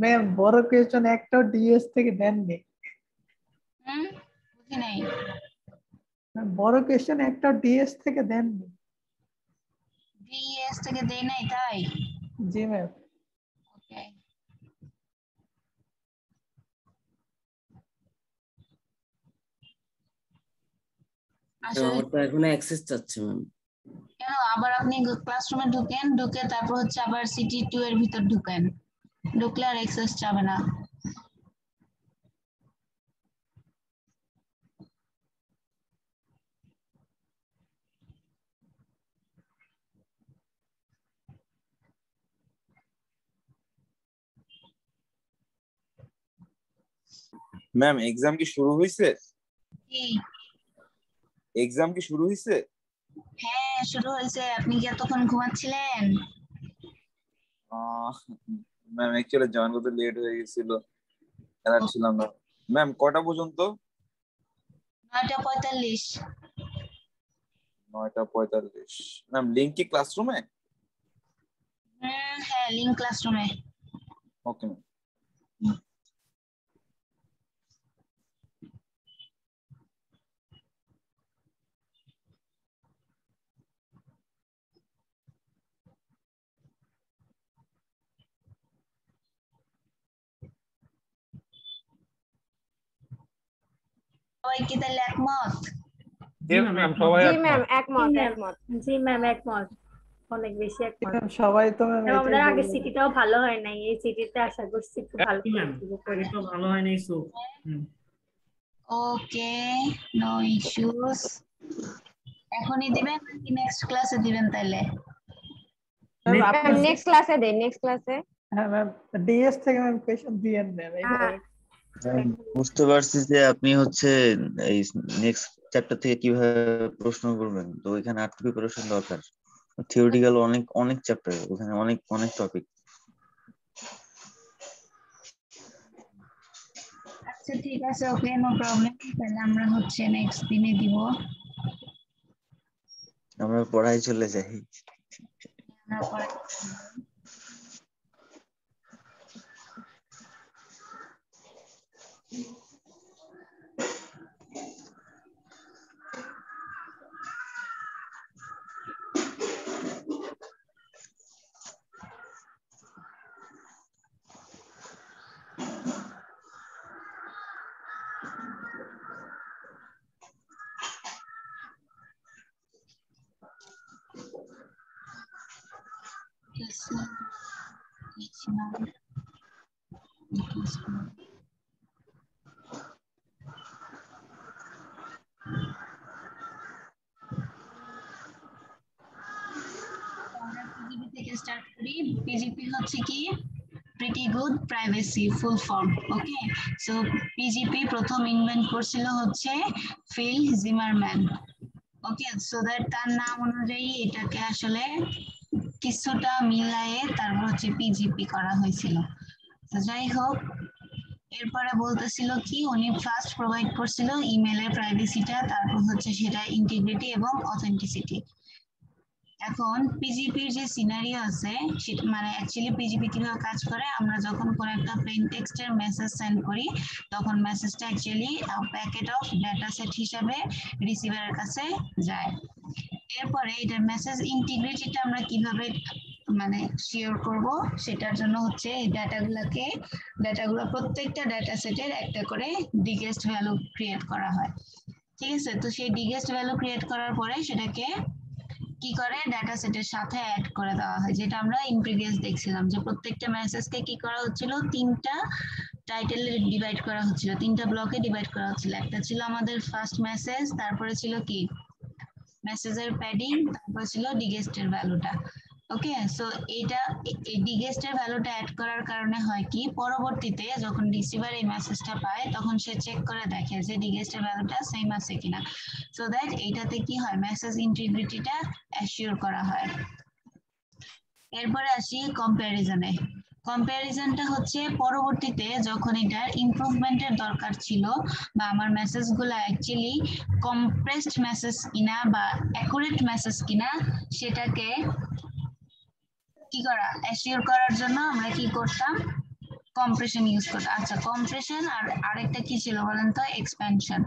ম্যাম বড় কোয়েশ্চেন একটাও ডিএস থেকে দেননি। বুঝি নাই। ম্যাম বড় কোয়েশ্চেন একটাও ডিএস থেকে দেননি। ডিএস থেকে দেই নাই তাই? জি ম্যাম। ওকে, আসলে আমার তো এখন অ্যাক্সেস চাচ্ছে ম্যাম। কেন, আবার আপনি ক্লাসরুমে ঢুকেন, ঢুকে তারপর হচ্ছে আবার সিটি 2 এর ভিতর ঢুকেন, ঢুকলে আর অ্যাক্সেস যাবে না। ম্যাম এক্সাম কি শুরু হয়েছে? কি? এক্সাম কি শুরু হয়েছে? হ্যাঁ শুরু হয়েছে। আপনি কি এতক্ষণ ঘুমাচ্ছিলেন? ম্যাম অ্যাকচুয়ালি জয়েন করতে লেট হয়ে গেছিল, অ্যালার্ট ছিলাম না। ম্যাম কটা পর্যন্ত? 9:45। 9:45। ম্যাম লিংক কি ক্লাসরুমে? হ্যাঁ, লিংক ক্লাসরুমে। Okay ma'am. সবাই কি তাহলে একমত? জি ম্যাম সবাই জি ম্যাম একমত একমত। জি ম্যাম একমত, অনেক বেশি একমত। সবাই তো ম্যাম ম্যাম আমাদের এটাই আগে বললো। সিটিটাও ভালো হয় নাই, এই সিটিতে আশা করছি একটু ভালো ম্যাম আগে তো ভালো হয় নাই সো ওকে, নো ইস্যুস। এখনই দিবেন নাকি নেক্সট ক্লাসে দিবেন তাইলে? ম্যাম ম্যাম আপনি নেক্সট ক্লাসে দেন, নেক্সট ক্লাসে। হ্যাঁ ম্যাম ডিএস থেকে ম্যাম কোয়েশ্চেন দিয়েন ম্যাম হ্যাঁ, বুঝতে পারছি যে আপনি হচ্ছে এই নেক্সট চ্যাপ্টার থেকে কিভাবে প্রশ্ন করবেন, তো এখানে আর্ট প্রিপারেশন দরকার। থিওরিটিক্যাল অনেক অনেক চ্যাপ্টার, ওখানে অনেক অনেক টপিক। আচ্ছা ঠিক আছে, ওকে নো প্রবলেম। তাহলে আমরা হচ্ছে নেক্সট দিনে দিব। আমরা পড়াই চলে যাই। আমরা পরে থেকে স্টার্ট করি। পিজিপি হচ্ছে কি pretty good privacy full form. Okay, so PGP প্রথম ইনভেন্ট করছিল হচ্ছে Phil Zimmermann. Okay, so that তার নাম অনুযায়ী এটাকে আসলে কিছুটা মিলায়ে তারপর হচ্ছে পিজিপি করা হয়েছিল। তো যাই হোক, এরপরে বলতেছিল কি উনি ফার্স্ট প্রোভাইড করছিল ইমেলের প্রাইভেসিটা, তারপর হচ্ছে সেটা ইন্টিগ্রিটি এবং অথেন্টিসিটি। এখন পিজিপির যে সিনারিও আছে সেটা মানে অ্যাকচুয়ালি পিজিপি কিভাবে কাজ করে, আমরা যখন কোনো একটা প্লেন টেক্সটের মেসেজ সেন্ড করি তখন মেসেজটা actually packet of data set হিসাবে রিসিভারের কাছে যায়। এরপরে এটার মেসেজ ইন্টিগ্রিটিটা আমরা কিভাবে মানে শিওর করব, সেটার জন্য হচ্ছে এই ডাটাগুলো প্রত্যেকটা ডেটা সেটের একটা করে ডিগেস্ট ভ্যালু ক্রিয়েট করা হয়। ঠিক আছে, তো সেই ডিগেস্ট ভ্যালু ক্রিয়েট করার পরে সেটাকে কি করে ডাটা সেটের সাথে অ্যাড করে দেওয়া হয়, যেটা আমরা ইন প্রিভিয়াস দেখছিলাম যে প্রত্যেকটা মেসেজকে কি করা হচ্ছিল, তিনটা টাইটেলে ডিভাইড করা হচ্ছিল, তিনটা ব্লকে ডিভাইড করা হচ্ছিল। একটা ছিল আমাদের ফার্স্ট মেসেজ, তারপরে ছিল কি মেসেজের প্যাডিং, তারপর ছিল ডিগেস্টের ভ্যালুটা। ওকে, সো এটা এই ডিগেস্টের ভ্যালুটা অ্যাড করার কারণে হয় কি পরবর্তীতে যখন রিসিভার এই মেসেজটা পায় তখন সে চেক করে দেখে যে ডিগেস্টের ভ্যালুটা সেম আছে কিনা, সো দ্যাট এইটাতে কি হয় মেসেজ ইন্টিগ্রিটিটা অ্যাসিওর করা হয়। এরপরে আসি কম্প্যারিজনে। কম্প্যারিজনটা হচ্ছে পরবর্তীতে যখন এটার ইমপ্রুভমেন্টের দরকার ছিল বা আমার মেসেজগুলো অ্যাকচুয়ালি কম্প্রেসড মেসেজ কিনা বা অ্যাকুরেট মেসেজ কিনা সেটাকে কি করা অ্যাসিওর করার জন্য আমরা কি করতাম, কম্প্রেশন ইউজ করতাম। আচ্ছা, কম্প্রেশন আর আরেকটা কি ছিল বলেন তো, এক্সপ্যানশন।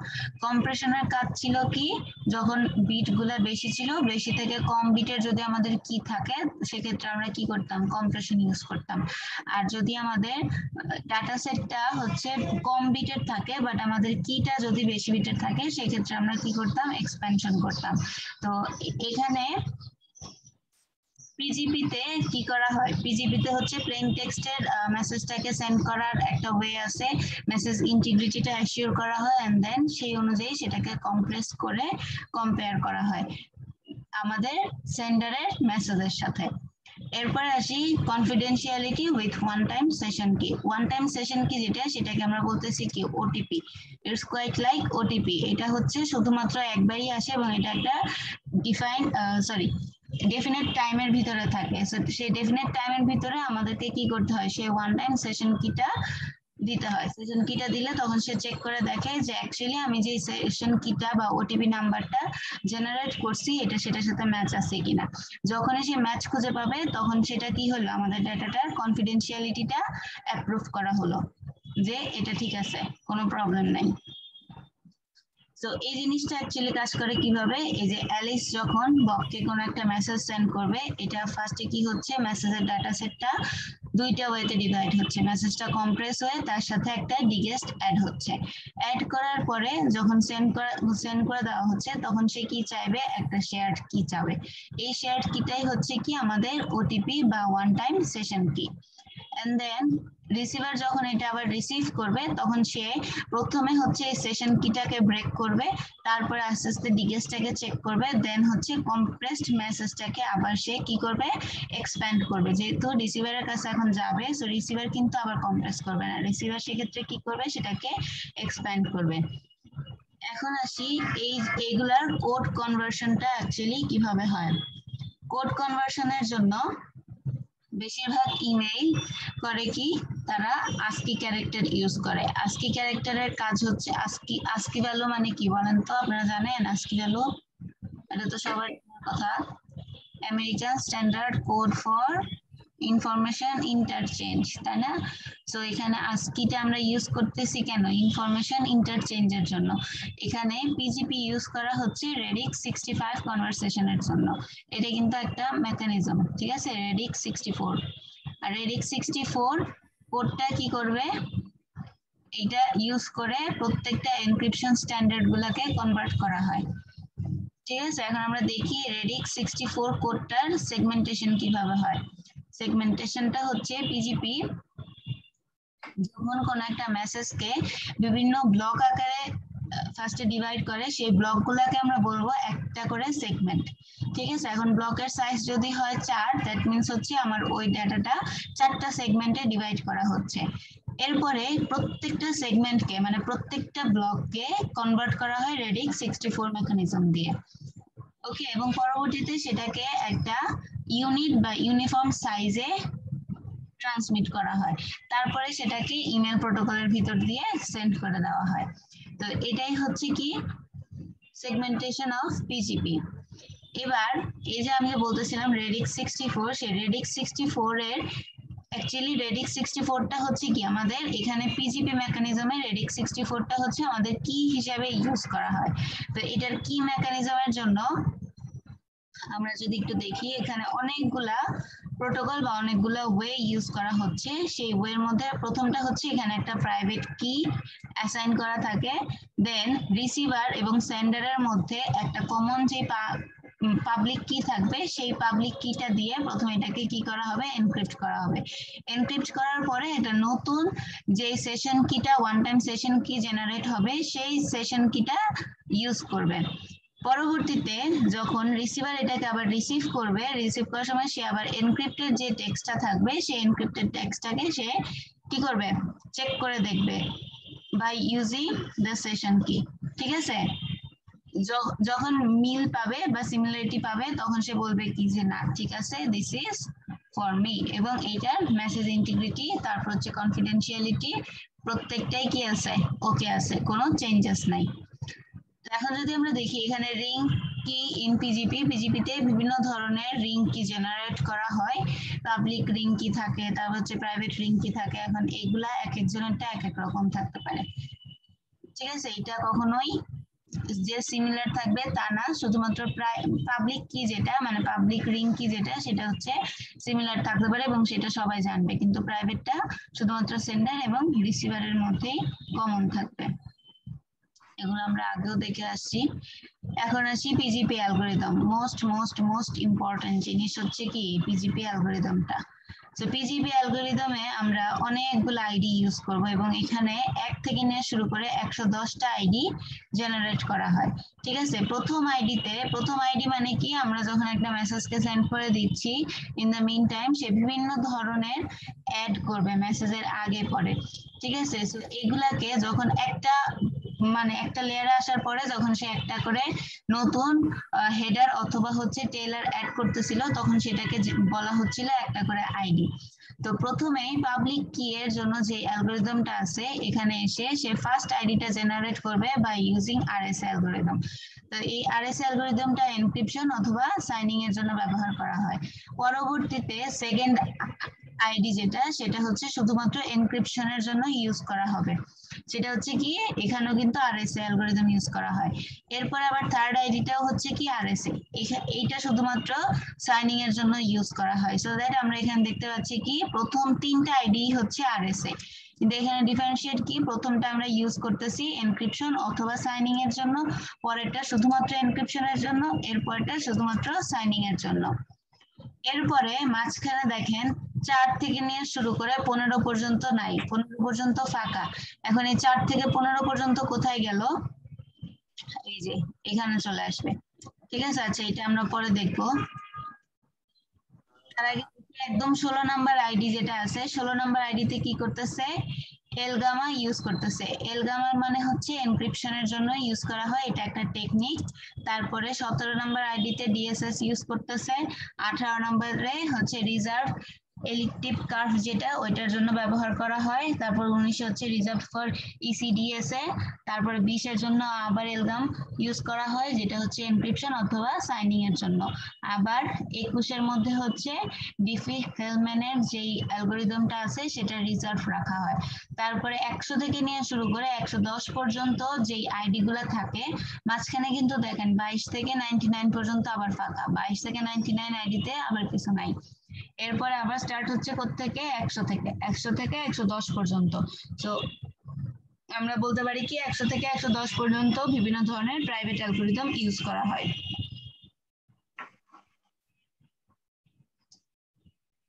কম্প্রেশনের কাজ ছিল কি, যখন বিট গুলা বেশি ছিল, বেশি থেকে কম বিটের যদি আমাদের কি থাকে সেক্ষেত্রে আমরা কি করতাম, কম্প্রেশন ইউজ করতাম। আর যদি আমাদের ডাটা সেটটা হচ্ছে কম বিটের থাকে বাট আমাদের কিটা যদি বেশি বিটের থাকে সেক্ষেত্রে আমরা কি করতাম, এক্সপ্যানশন করতাম। তো এখানে পিজিপিতে কি করা হয়, পিজিপিতে হচ্ছে প্লেন টেক্সটের মেসেজটাকে সেন্ড করার একটা ওয়ে আছে, মেসেজ ইন্টিগ্রিটিটা অ্যাসিওর করা হয় এন্ড দেন সেই অনুযায়ী সেটাকে কম্প্রেস করে কম্পেয়ার করা হয় আমাদের সেন্ডারের মেসেজের সাথে। এরপরে আসি confidentiality with one time session key. One time session key যেটা, সেটাকে আমরা বলতেছি কি OTP. It's quite like OTP. এটা হচ্ছে শুধুমাত্র একবারই আসে এবং এটা একটা ডেফিনেট টাইমের ভিতরে থাকে। সেই ডেফিনেট টাইমের ভিতরে আমাদেরকে কি করতে হয়, সেই ওয়ান টাইম সেশন কিটা দিতে হয়। সেশন কিটা দিলে তখন সে চেক করে দেখে যে অ্যাকচুয়ালি আমি যে সেশন কিটা বা ওটিপি নাম্বারটা জেনারেট করছি এটা সেটার সাথে ম্যাচ আছে কিনা। যখনই সে ম্যাচ খুঁজে পাবে তখন সেটা কি হলো, আমাদের ডাটাটার কনফিডেন্সিয়ালিটিটা অ্যাপ্রুভ করা হলো যে এটা ঠিক আছে, কোনো প্রবলেম নাই। তো এই জিনিসটা অ্যাকচুয়ালি কাজ করে কিভাবে, এই যে অ্যালিস যখন ববকে কোনো একটা মেসেজ সেন্ড করবে, এটা ফার্স্টে কি হচ্ছে, মেসেজের ডাটা সেটটা দুইটা ওয়েতে ডিভাইড হচ্ছে, মেসেজটা কম্প্রেস হয়ে তার সাথে একটা ডিগেস্ট অ্যাড হচ্ছে। অ্যাড করার পরে যখন সেন্ড করে দেওয়া হচ্ছে তখন সে কি চাইবে, একটা শেয়ার্ড কি চাবে। এই শেয়ার্ড কিটাই হচ্ছে কি আমাদের ওটিপি বা ওয়ান টাইম সেশন কি। এন্ড দেন রিসিভার যখন এটা আবার রিসিভ করবে তখন সে প্রথমে হচ্ছে এই সেশন কিটাকে ব্রেক করবে, তারপরে আস্তে আস্তে ডিগেস্টটাকে চেক করবে, দেন হচ্ছে কম্প্রেসড মেসেজটাকে আবার সে কি করবে, এক্সপ্যান্ড করবে। যেহেতু রিসিভারের কাছে এখন যাবে, সো রিসিভার কিন্তু আবার কম্প্রেস করবে না, রিসিভার সেক্ষেত্রে কি করবে, সেটাকে এক্সপ্যান্ড করবে। এখন আসি এইগুলার কোড কনভার্সনটা অ্যাকচুয়ালি কিভাবে হয়। কোড কনভার্সনের জন্য বেশিরভাগ ইমেইল করে কি, তারা আস্কি ক্যারেক্টার ইউজ করে। আস্কি ক্যারেক্টারের কাজ হচ্ছে আস্কি ভ্যালু মানে কি বলেন তো, আপনারা জানেন আস্কি ভ্যালু? এটা তো সবার কথা, American standard code for information interchange, তাই না? সো এখানে আস্কিটা আমরা ইউজ করতেছি কেন, ইনফরমেশন ইন্টারচেঞ্জের জন্য। এখানে পিজিপি ইউজ করা হচ্ছে রেডিক্স 65 কনভারসেশনের জন্য। এটা কিন্তু একটা মেকানিজম, ঠিক আছে, রেডিক্স 64। আর রেডিক্স 64 কোডটা কি করবে, এটা ইউজ করে প্রত্যেকটা এনক্রিপশন স্ট্যান্ডার্ড গুলাকে কনভার্ট করা হয়। ঠিক আছে, এখন আমরা দেখি রেডিক্স 64 কোডটার সেগমেন্টেশন কিভাবে হয়। সেগমেন্টেশনটা হচ্ছে পিজিপি যখন কোন একটা মেসেজকে বিভিন্ন ব্লক আকারে ফার্স্টে ডিভাইড করে সেই ব্লকগুলোকে আমরা বলবো একটা করে সেগমেন্ট। ঠিক আছে, এখন ব্লকের সাইজ যদি হয় 4, দ্যাট মিন্স হচ্ছে আমার ওই ডাটাটা 4টা সেগমেন্টে ডিভাইড করা হচ্ছে। এরপরে প্রত্যেকটা সেগমেন্টকে মানে প্রত্যেকটা ব্লককে কনভার্ট করা হয় রেডিক্স 64 মেকানিজম দিয়ে। ওকে, এবং পরবর্তীতে সেটাকে একটা ইউনিট বা ইউনিফর্ম সাইজে ট্রান্সমিট করা হয়, তারপরে সেটাকে ইমেল প্রোটোকলের ভিতর দিয়ে সেন্ড করে দেওয়া হয়। তো এটাই হচ্ছে কি সেগমেন্টেশন অফ পিজিপি। এবার এই যে আমি বলতেছিলাম রেডিক্স 64, সেই রেডিক্স 64 এর অ্যাকচুয়ালি রেডিক্স 64টা হচ্ছে কি আমাদের এখানে পিজিপি মেকানিজমে রেডিক্স 64টা হচ্ছে আমাদের কি হিসাবে ইউজ করা হয়। তো এটার কি মেকানিজমের জন্য আমরা যদি একটু দেখি, এখানে অনেকগুলা প্রোটোকল বা অনেকগুলা ওয়ে ইউজ করা হচ্ছে। সেই ওয়ের মধ্যে প্রথমটা হচ্ছে এখানে একটা প্রাইভেট কি অ্যাসাইন করা থাকে, দেন রিসিভার এবং সেন্ডারের মধ্যে একটা কমন যে পাবলিক কি থাকবে, সেই পাবলিক কিটা দিয়ে প্রথমে এটাকে কি করা হবে, এনক্রিপ্ট করা হবে। এনক্রিপ্ট করার পরে এটা নতুন যে সেশন কিটা ওয়ান টাইম সেশন কি জেনারেট হবে, সেই সেশন কিটা ইউজ করবে। পরবর্তীতে যখন রিসিভার এটাকে আবার রিসিভ করবে, রিসিভ করার সময় সে আবার এনক্রিপ্টেড যে টেক্সটটা থাকবে সেই এনক্রিপ্টেড টেক্সটটাকে সে কি করবে, চেক করে দেখবে বাই ইউজিং দ্য সেশন কি। ঠিক আছে, যখন মিল পাবে বা সিমিলারিটি পাবে তখন সে বলবে কি যে না ঠিক আছে, দিস ইজ ফর মি, এবং এইটার মেসেজ ইন্টিগ্রিটি তারপর হচ্ছে কনফিডেন্সিয়ালিটি প্রত্যেকটাই কি আছে, ওকে আছে, কোনো চেঞ্জেস নাই। এখন যদি আমরা দেখি এখানে রিং কি ইন পিজিপিতে বিভিন্ন ধরনের রিং কি জেনারেট করা হয়। পাবলিক রিং কি থাকে, তারপর হচ্ছে প্রাইভেট রিং কি থাকে। এখন এইগুলা এক একজনেরটা এক এক রকম থাকতে পারে। ঠিক আছে, এটা কখনোই যে সিমিলার থাকবে তা না, শুধুমাত্র পাবলিক কি যেটা মানে পাবলিক রিং কি যেটা সেটা হচ্ছে সিমিলার থাকতে পারে এবং সেটা সবাই জানবে, কিন্তু প্রাইভেটটা শুধুমাত্র সেন্ডার এবং রিসিভারের মধ্যেই কমন থাকবে। এগুলো আমরা আগেও দেখে আসছি। এখন আসি পিজিপি অ্যালগরিদম। মোস্ট ইম্পর্টেন্ট জিনিস হচ্ছে কি পিজিপি অ্যালগরিদমটা। তো পিজিপি অ্যালগরিদমে আমরা অনেকগুলো আইডি ইউজ করব এবং এখানে 1 থেকে নিয়ে শুরু করে 110টা আইডি জেনারেট করা হয়। ঠিক আছে, প্রথম আইডি মানে কি, আমরা যখন একটা মেসেজকে সেন্ড করে দিচ্ছি, ইন দ্য মিন টাইম সে বিভিন্ন ধরনের অ্যাড করবে মেসেজের আগে পরে। ঠিক আছে, সো এগুলাকে যখন একটা লেয়ারে আসার পরে যখন সে একটা করে নতুন হেডার অথবা হচ্ছে টেলার অ্যাড করতেছিল, তখন সেটাকে বলা হচ্ছিল একটা করে আইডি। তো প্রথমেই পাবলিক কি এর জন্য যে অ্যালগরিদমটা আছে, এখানে এসে সে ফার্স্ট আইডিটা জেনারেট করবে বাই ইউজিং আরএস অ্যালগরিদম। তো এই আরএস অ্যালগরিদমটা এনক্রিপশন অথবা সাইনিং এর জন্য ব্যবহার করা হয়। পরবর্তীতে সেকেন্ড আইডি যেটা, সেটা হচ্ছে শুধুমাত্র এনক্রিপশনের জন্য ইউজ করা হবে। সেটা হচ্ছে কি এখানেও কিন্তু আরএসএ অ্যালগরিদম ইউজ করা হয়। এরপর আবার থার্ড আইডিটাও হচ্ছে কি আরএসএ, এইটা শুধুমাত্র সাইনিং এর জন্য ইউজ করা হয়। সো দ্যাট আমরা এখানে দেখতে পাচ্ছি কি প্রথম 3টা আইডি হচ্ছে আরএসএ, কিন্তু এখানে ডিফারেন্সিয়েট কি, প্রথমটা আমরা ইউজ করতেছি এনক্রিপশন অথবা সাইনিং এর জন্য, পরেরটা শুধুমাত্র এনক্রিপশনের জন্য, এরপরটা শুধুমাত্র সাইনিং এর জন্য। এরপরে মাঝখানে দেখেন 4 থেকে নিয়ে শুরু করে 15 পর্যন্ত নাই, 15 পর্যন্ত ফাঁকা। এখন এই 4 থেকে 15 পর্যন্ত কোথায় গেল, এই যে এখানে চলে আসবে। ঠিক আছে, আচ্ছা এটা আমরা পরে দেখবো। তার আগে একদম 16 নাম্বার আইডি যেটা আছে, 16 নাম্বার আইডিতে কি করতেছে, এলগামা ইউজ করতেছে। এলগামা মানে হচ্ছে এনক্রিপশনের জন্য ইউজ করা হয়, এটা একটা টেকনিক। তারপরে 17 নাম্বার আইডিতে ডিএসএস ইউজ করতেছে। 18 নম্বরে হচ্ছে রিজার্ভ এলিকটিভ কার্ভ যেটা, ওইটার জন্য ব্যবহার করা হয়। তারপর 19 হচ্ছে রিজার্ভ ফর ইসিডিএসএ। তারপরে 20 এর জন্য আবার এলগাম ইউজ করা হয়, যেটা হচ্ছে এনক্রিপশন অথবা সাইনিং এর জন্য। আবার 21 এর মধ্যে হচ্ছে ডিফি হেলম্যানের যেই অ্যালগরিদমটা আছে সেটা রিজার্ভ রাখা হয়। তারপরে 100 থেকে নিয়ে শুরু করে 110 পর্যন্ত যেই আইডি গুলা থাকে, মাঝখানে কিন্তু দেখেন 22 থেকে 99 পর্যন্ত আবার ফাঁকা, 22 থেকে 99 আইডিতে আবার কিছু নাই। এরপরে আবার স্টার্ট হচ্ছে কোত্থেকে, 100 থেকে 110 পর্যন্ত। তো আমরা বলতে পারি কি 100 থেকে 110 পর্যন্ত বিভিন্ন ধরনের প্রাইভেট অ্যালগরিদম ইউজ করা হয়।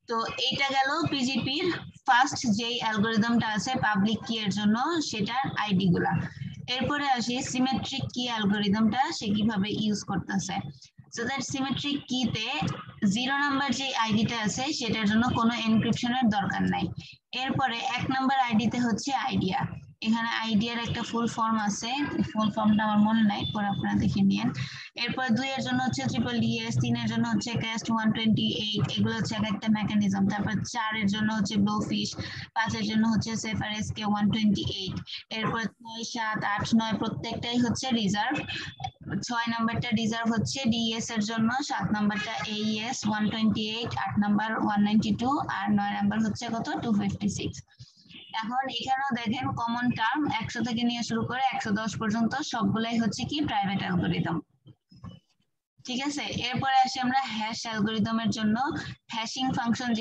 তো এইটা গেল পিজিপির ফার্স্ট যেই অ্যালগরিদমটা আছে পাবলিক কি এর জন্য, সেটার আইডি গুলা। এরপরে আসি সিমেট্রিক কি অ্যালগরিদমটা সে কিভাবে ইউজ করতেছে। সো দ্যাট সিমেট্রিক কিতে 0 নাম্বার যে আইডিটা আছে সেটার জন্য কোনো এনক্রিপশনের দরকার নাই। এরপরে 1 নাম্বার আইডিতে হচ্ছে আইডিয়া। এখানে আইডিয়ার একটা ফুল ফর্ম আছে, ফুল ফর্মটা আমার মনে নাই, পরে আপনারা দেখে নিন। এরপর 2 এর জন্য হচ্ছে DDS, 3 এর জন্য হচ্ছে ক্যাস্ট 128, এগুলো হচ্ছে একটা মেকানিজম। তারপর 4 এর জন্য হচ্ছে ব্লোফিশ, 5 এর জন্য হচ্ছে সেফার SK 128, এরপর 6, 7, 8, 9 প্রত্যেকটাই হচ্ছে রিজার্ভ। 6 নাম্বারটা রিজার্ভ হচ্ছে DES এর জন্য, 7 নাম্বারটা AES 128, 8 নাম্বার 192 আর 9 নাম্বার হচ্ছে কত 256। এখন এখানেও দেখেন কমন টার্ম 100 থেকে নিয়ে শুরু করে 110 পর্যন্ত সবগুলাই হচ্ছে কি প্রাইভেট অ্যালগরিদম। ঠিক আছে, এরপরে আসি আমরা হ্যাশ অ্যালগরিদমের জন্য। হ্যাশিং ফাংশন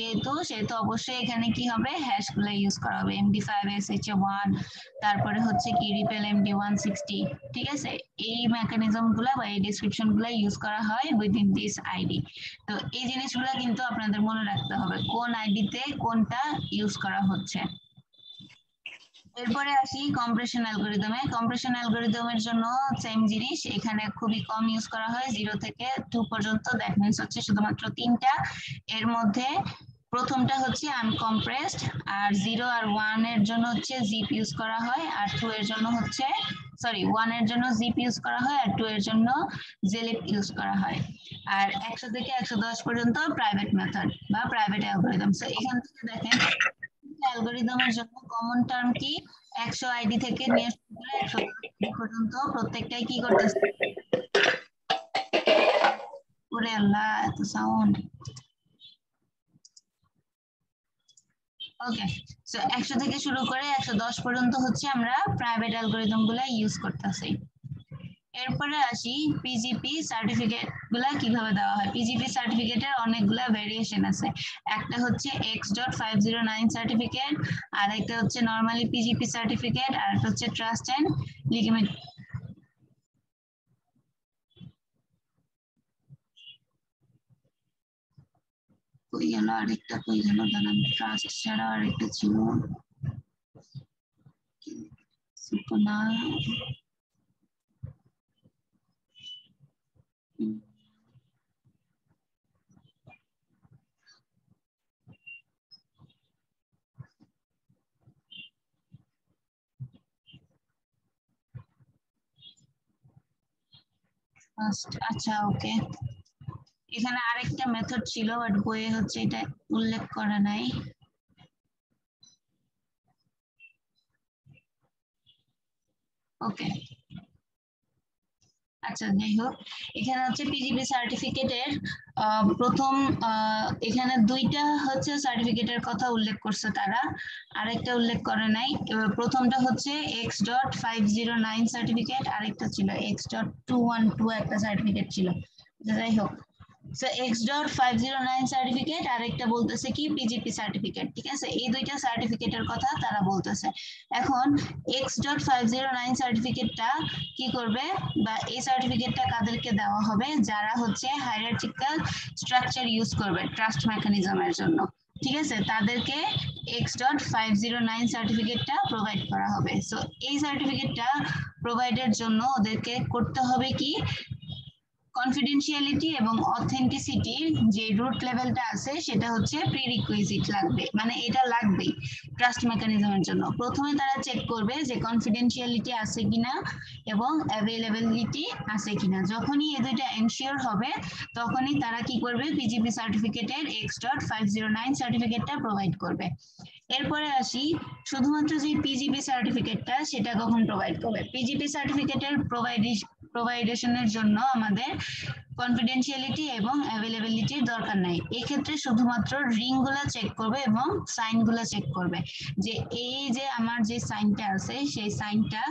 সেহেতু অবশ্যই এখানে কি হবে, হ্যাশ গুলো ইউজ করা হবে। MD5 SHA1, তারপরে হচ্ছে কি রিপেল MD 160। ঠিক আছে, এই মেকানিজম গুলা বা এই ডেসক্রিপশন গুলা ইউজ করা হয় উইদিন দিস আইডি। তো এই জিনিসগুলো কিন্তু আপনাদের মনে রাখতে হবে কোন আইডিতে কোনটা ইউজ করা হচ্ছে। এরপরে আসি কম্প্রেশন অ্যালগরিদমে। কম্প্রেশন অ্যালগরিদমের জন্য সেম জিনিস, এখানে খুবই কম ইউজ করা হয়, 0 থেকে 2 পর্যন্ত। দ্যাট মিন্স হচ্ছে শুধুমাত্র 3টা। এর মধ্যে প্রথমটা হচ্ছে আনকম্প্রেসড, আর 0 আর 1 এর জন্য হচ্ছে জিপ ইউজ করা হয়, আর 2 এর জন্য হচ্ছে 1 এর জন্য জিপ ইউজ করা হয়, আর 2 এর জন্য জেলিপ ইউজ করা হয়। আর 100 থেকে 110 পর্যন্ত প্রাইভেট মেথড বা প্রাইভেট অ্যালগরিদম। সো এখান থেকে দেখেন অ্যালগরিদমের জন্য কমন টার্ম কি, 100 আইডি থেকে নিয়ে শুরু করে 110 পর্যন্ত প্রত্যেকটাই কি করতেছে। ওরে আল্লাহ, এত সাউন্ড। ওকে, সো 100 থেকে শুরু করে 110 পর্যন্ত হচ্ছে আমরা প্রাইভেট অ্যালগরিদম গুলা ইউজ করতেছি। এরপরে আসি পিজিপি সার্টিফিকেট গুলা কিভাবে দেওয়া হয়। পিজিপি সার্টিফিকেটের অনেকগুলা ভেরিয়েশন আছে। একটা হচ্ছে X.509 সার্টিফিকেট, আর একটা হচ্ছে নরমালি পিজিপি সার্টিফিকেট, আর একটা হচ্ছে ট্রাস্ট এন্ড লিগামেন্ট। কই গেল আরেকটা, কই গেল, দাঁড়ান, ট্রাস্ট ছাড়া আরেকটা ছিল সুপনা। আচ্ছা, ওকে, এখানে আরেকটা মেথড ছিল বাট বইয়ে হচ্ছে এটা উল্লেখ করা নাই। ওকে, আচ্ছা, যাই হোক, এখানে হচ্ছে পিজিপি সার্টিফিকেটের প্রথম এখানে 2টা হচ্ছে সার্টিফিকেটের কথা উল্লেখ করছে তারা, আরেকটা উল্লেখ করে নাই। প্রথমটা হচ্ছে X.509 সার্টিফিকেট, আরেকটা ছিল X.212 একটা সার্টিফিকেট ছিল। যাই হোক, সো X.509 সার্টিফিকেট, আরেকটা বলতেছে কি পিজিপি সার্টিফিকেট। ঠিক আছে, এই 2টা সার্টিফিকেটের কথা তারা বলতেছে। এখন X.509 সার্টিফিকেটটা কি করবে, বা এই সার্টিফিকেটটা কাদেরকে দেওয়া হবে, যারা হচ্ছে হায়ারার্কিক্যাল স্ট্রাকচার ইউজ করবে ট্রাস্ট মেকানিজমের জন্য। ঠিক আছে, তাদেরকে X.509 সার্টিফিকেটটা প্রোভাইড করা হবে। সো এই সার্টিফিকেটটা প্রোভাইডের জন্য ওদেরকে করতে হবে কি, কনফিডেন্সিয়ালিটি এবং অথেন্টিসিটির যে রুট লেভেলটা আছে সেটা হচ্ছে প্রিরিকুইজিট লাগবে, মানে এটা লাগবেই ট্রাস্ট মেকানিজমের জন্য। প্রথমে তারা চেক করবে যে কনফিডেন্সিয়ালিটি আছে কিনা এবং অ্যাভেলেবিলিটি আছে কিনা। যখনই এই দুইটা এনশিওর হবে তখনই তারা কি করবে, পিজিপি সার্টিফিকেটের X.509 সার্টিফিকেটটা প্রোভাইড করবে। এরপরে আসি শুধুমাত্র যে পিজিপি সার্টিফিকেটটা সেটা কখন প্রোভাইড করবে। পিজিপি সার্টিফিকেটের প্রোভাইডেশনের জন্য আমাদের কনফিডেন্সিয়ালিটি এবং অ্যাভেলেবিলিটির দরকার নাই। এই ক্ষেত্রে শুধুমাত্র রিং গুলা চেক করবে এবং সাইন গুলা চেক করবে যে এই যে আমার যে সাইনটা আছে সেই সাইনটা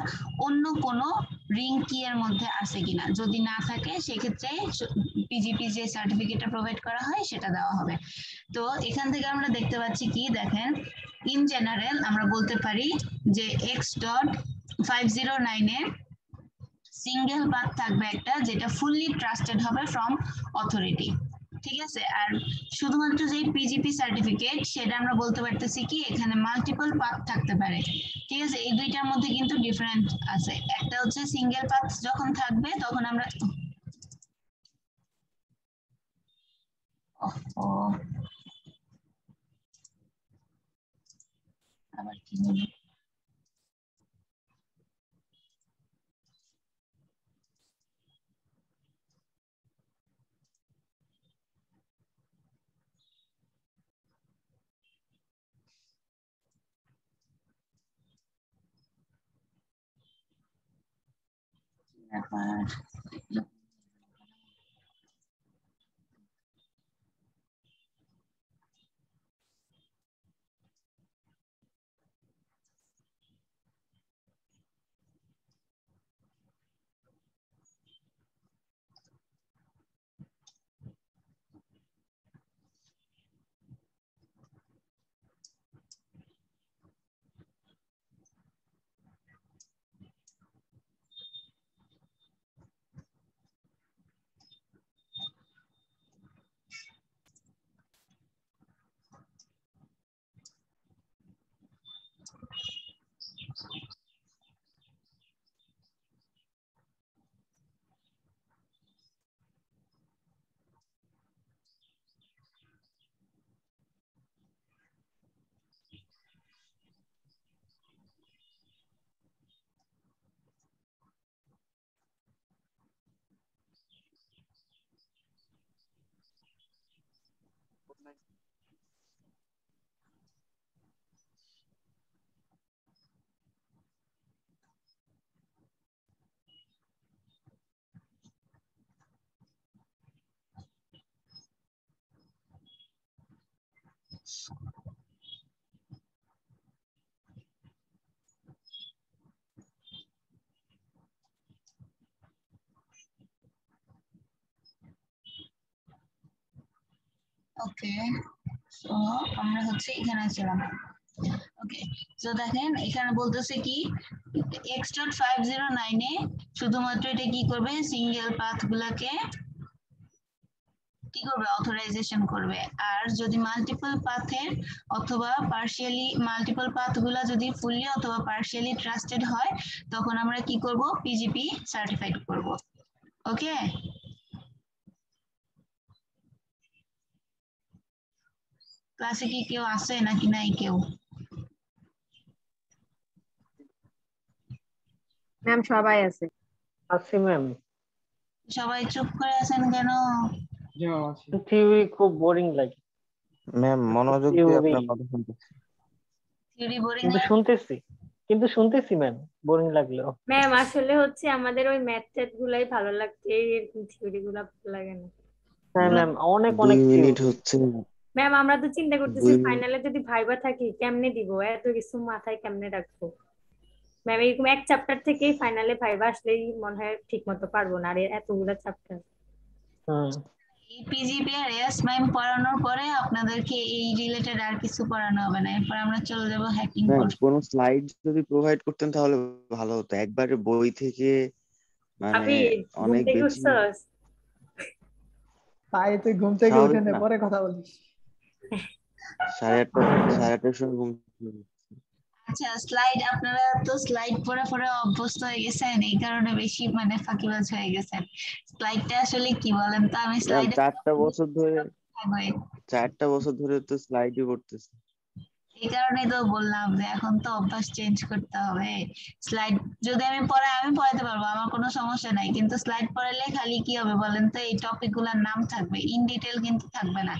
অন্য কোনো রিং কি এর মধ্যে আছে কিনা। যদি না থাকে সেক্ষেত্রে পিজিপি যে সার্টিফিকেটটা প্রোভাইড করা হয় সেটা দেওয়া হবে। তো এখান থেকে আমরা দেখতে পাচ্ছি কি, দেখেন, ইন জেনারেল আমরা বলতে পারি যে X.509 এ সিঙ্গেল পাথ থাকবে একটা, যেটা ফুললি ট্রাস্টেড হবে ফ্রম অথরিটি। ঠিক আছে। আর শুধুমাত্র যে পিজিপি সার্টিফিকেট সেটা আমরা বলতে পারতেছি কি এখানে মাল্টিপল পাথ থাকতে পারে, ঠিক আছে। এই দুইটার মধ্যে কিন্তু ডিফারেন্ট আছে। একটা হচ্ছে সিঙ্গেল পাথ যখন থাকবে তখন আমরা আবার কি বলবো, ওকে। সো আমরা হচ্ছে এখানে ছিলাম। ওকে, সো দেখেন এখানে বলতেছে কি X.509 এ শুধুমাত্র এটা কি করবে, সিঙ্গেল পাথ গুলাকে কি করবে, অথরাইজেশন করবে। আর যদি মাল্টিপল পাথের অথবা পার্শিয়ালি মাল্টিপল পাথ গুলা যদি ফুললি অথবা পার্শিয়ালি ট্রাস্টেড হয় তখন আমরা কি করব, পিজিপি সার্টিফাইড করব। ওকে, ক্লাসে কি কেউ আছে নাকি নাই কেউ? ম্যাম সবাই আছে। আছি ম্যাম। সবাই চুপ করে আছেন কেন? থিওরি খুব বোরিং লাগে। ম্যাম মনোযোগ দিয়ে আপনার কথা শুনতেছি। থিওরি বোরিং কিন্তু শুনতেছি ম্যাম, বোরিং লাগলেও। ম্যাম আসলে হচ্ছে আমাদের ওই ম্যাথ ট্যাথ গুলাই ভালো লাগছে, এরকম থিওরি গুলা ভালো লাগে না। হ্যাঁ ম্যাম, অনেক 2 অনেক মিনিট theory। হচ্ছে। ম্যাম আমরা তো চিন্তা করতেছি 2 মিনিট। ফাইনালে যদি ভাইবা থাকি কেমনে দিব, এত কিছু মাথায় কেমনে রাখবো। ম্যাম এরকম এক চ্যাপ্টার থেকেই ফাইনালে ভাইবা আসলেই মনে হয় ঠিক মতো পারবো না, আর এতগুলা চ্যাপ্টার। এই পিজিপি আর এস ম্যাম পড়ানোর পরে আপনাদেরকে এই রিলেটেড আর কিছু পড়ানো হবে না, এরপর আমরা চলে যাব হ্যাকিং ম্যাম কোর্স। কোন স্লাইড যদি প্রোভাইড করতেন তাহলে ভালো হতো। একবারে বই থেকে মানে আপনি ঘুম অনেক থেকে বেশি উঠছস? তাই তুই ঘুম থেকে উঠে স্বাভাবিক নে, না। পরে কথা বলিস। 8:30 সময় ঘুম থেকে উঠি। আচ্ছা, স্লাইড আপনারা তো স্লাইড পড়ে পড়ে অভ্যস্ত হয়ে গেছেন, এই কারণে বেশি মানে ফাঁকিবাজ হয়ে গেছেন। স্লাইডটা আসলে কি বলেন তো, আমি ম্যাম স্লাইডে 4টা বছর ধরে তো স্লাইডই করতেছি। এই কারণেই তো বললাম যে এখন তো অভ্যাস চেঞ্জ করতে হবে। স্লাইড যদি আমি পড়াতে পারবো, আমার কোনো সমস্যা নাই, কিন্তু স্লাইড পড়ালে খালি কি হবে বলেন তো, এই টপিক গুলার নাম থাকবে, ইন ডিটেল কিন্তু থাকবে না।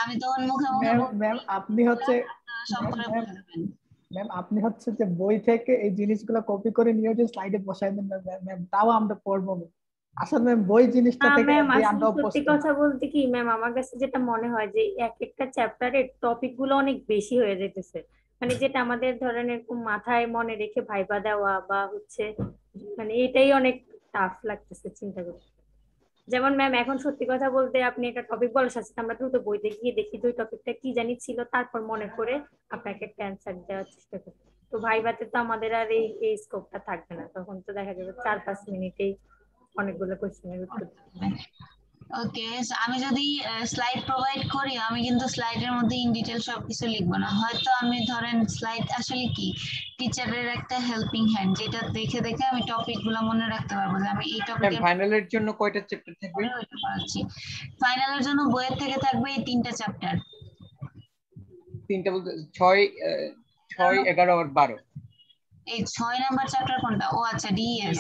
আমি তখন মুখে মুখে ম্যাম বলবো, ম্যাম আপনি হচ্ছে সব ম্যাম করে ম্যাম বলে দেবেন। ম্যাম আপনি হচ্ছে যে বই থেকে এই জিনিসগুলো কপি করে নিয়ে যে স্লাইডে বসাই দেন ম্যাম, তাও আমরা পড়বো ম্যাম। আসলে ম্যাম বই জিনিসটা না থেকে ম্যাম দিয়ে আসলে আমরা সত্যি অভ্যস্ত। কথা বলতে কি ম্যাম, আমার কাছে যেটা মনে হয় যে এক একটা চ্যাপ্টারের টপিক গুলো অনেক বেশি হয়ে যেতেছে, মানে যেটা আমাদের ধরেন এরকম মাথায় মনে রেখে ভাইবা দেওয়া বা হচ্ছে মানে এটাই অনেক টাফ লাগতেছে চিন্তা করতে। যেমন ম্যাম এখন সত্যি কথা বলতে আপনি একটা টপিক বলার সাথে সাথে আমরা দ্রুত বইতে গিয়ে দেখি তো ওই টপিকটা কি জানি ছিল, তারপর মনে করে আপনাকে একটা অ্যান্সার দেওয়ার চেষ্টা করি। তো ভাইভাতে তো আমাদের আর এই স্কোপটা থাকবে না, তখন তো দেখা যাবে 4-5 মিনিটেই অনেকগুলো কোশ্চেনের উত্তর দিতে হবে। ওকে, আমি যদি স্লাইড প্রোভাইড করি, আমি কিন্তু স্লাইডের মধ্যে ইন ডিটেল সবকিছু লিখবো না। হয়তো আমি ধরেন স্লাইড আসলে কি টিচারের একটা হেল্পিং হ্যান্ড, যেটা দেখে দেখে আমি টপিক গুলো মনে রাখতে পারবো যে আমি এই টপিকের ফাইনালের জন্য কয়টা চ্যাপ্টার থাকবে? ফাইনালের জন্য বইয়ের থেকে থাকবে এই 3টা চ্যাপ্টার। 3টা বলতে 6, 11 আর 12। এই 6 নাম্বার চ্যাপ্টার কোনটা? ও আচ্ছা, ডিএস।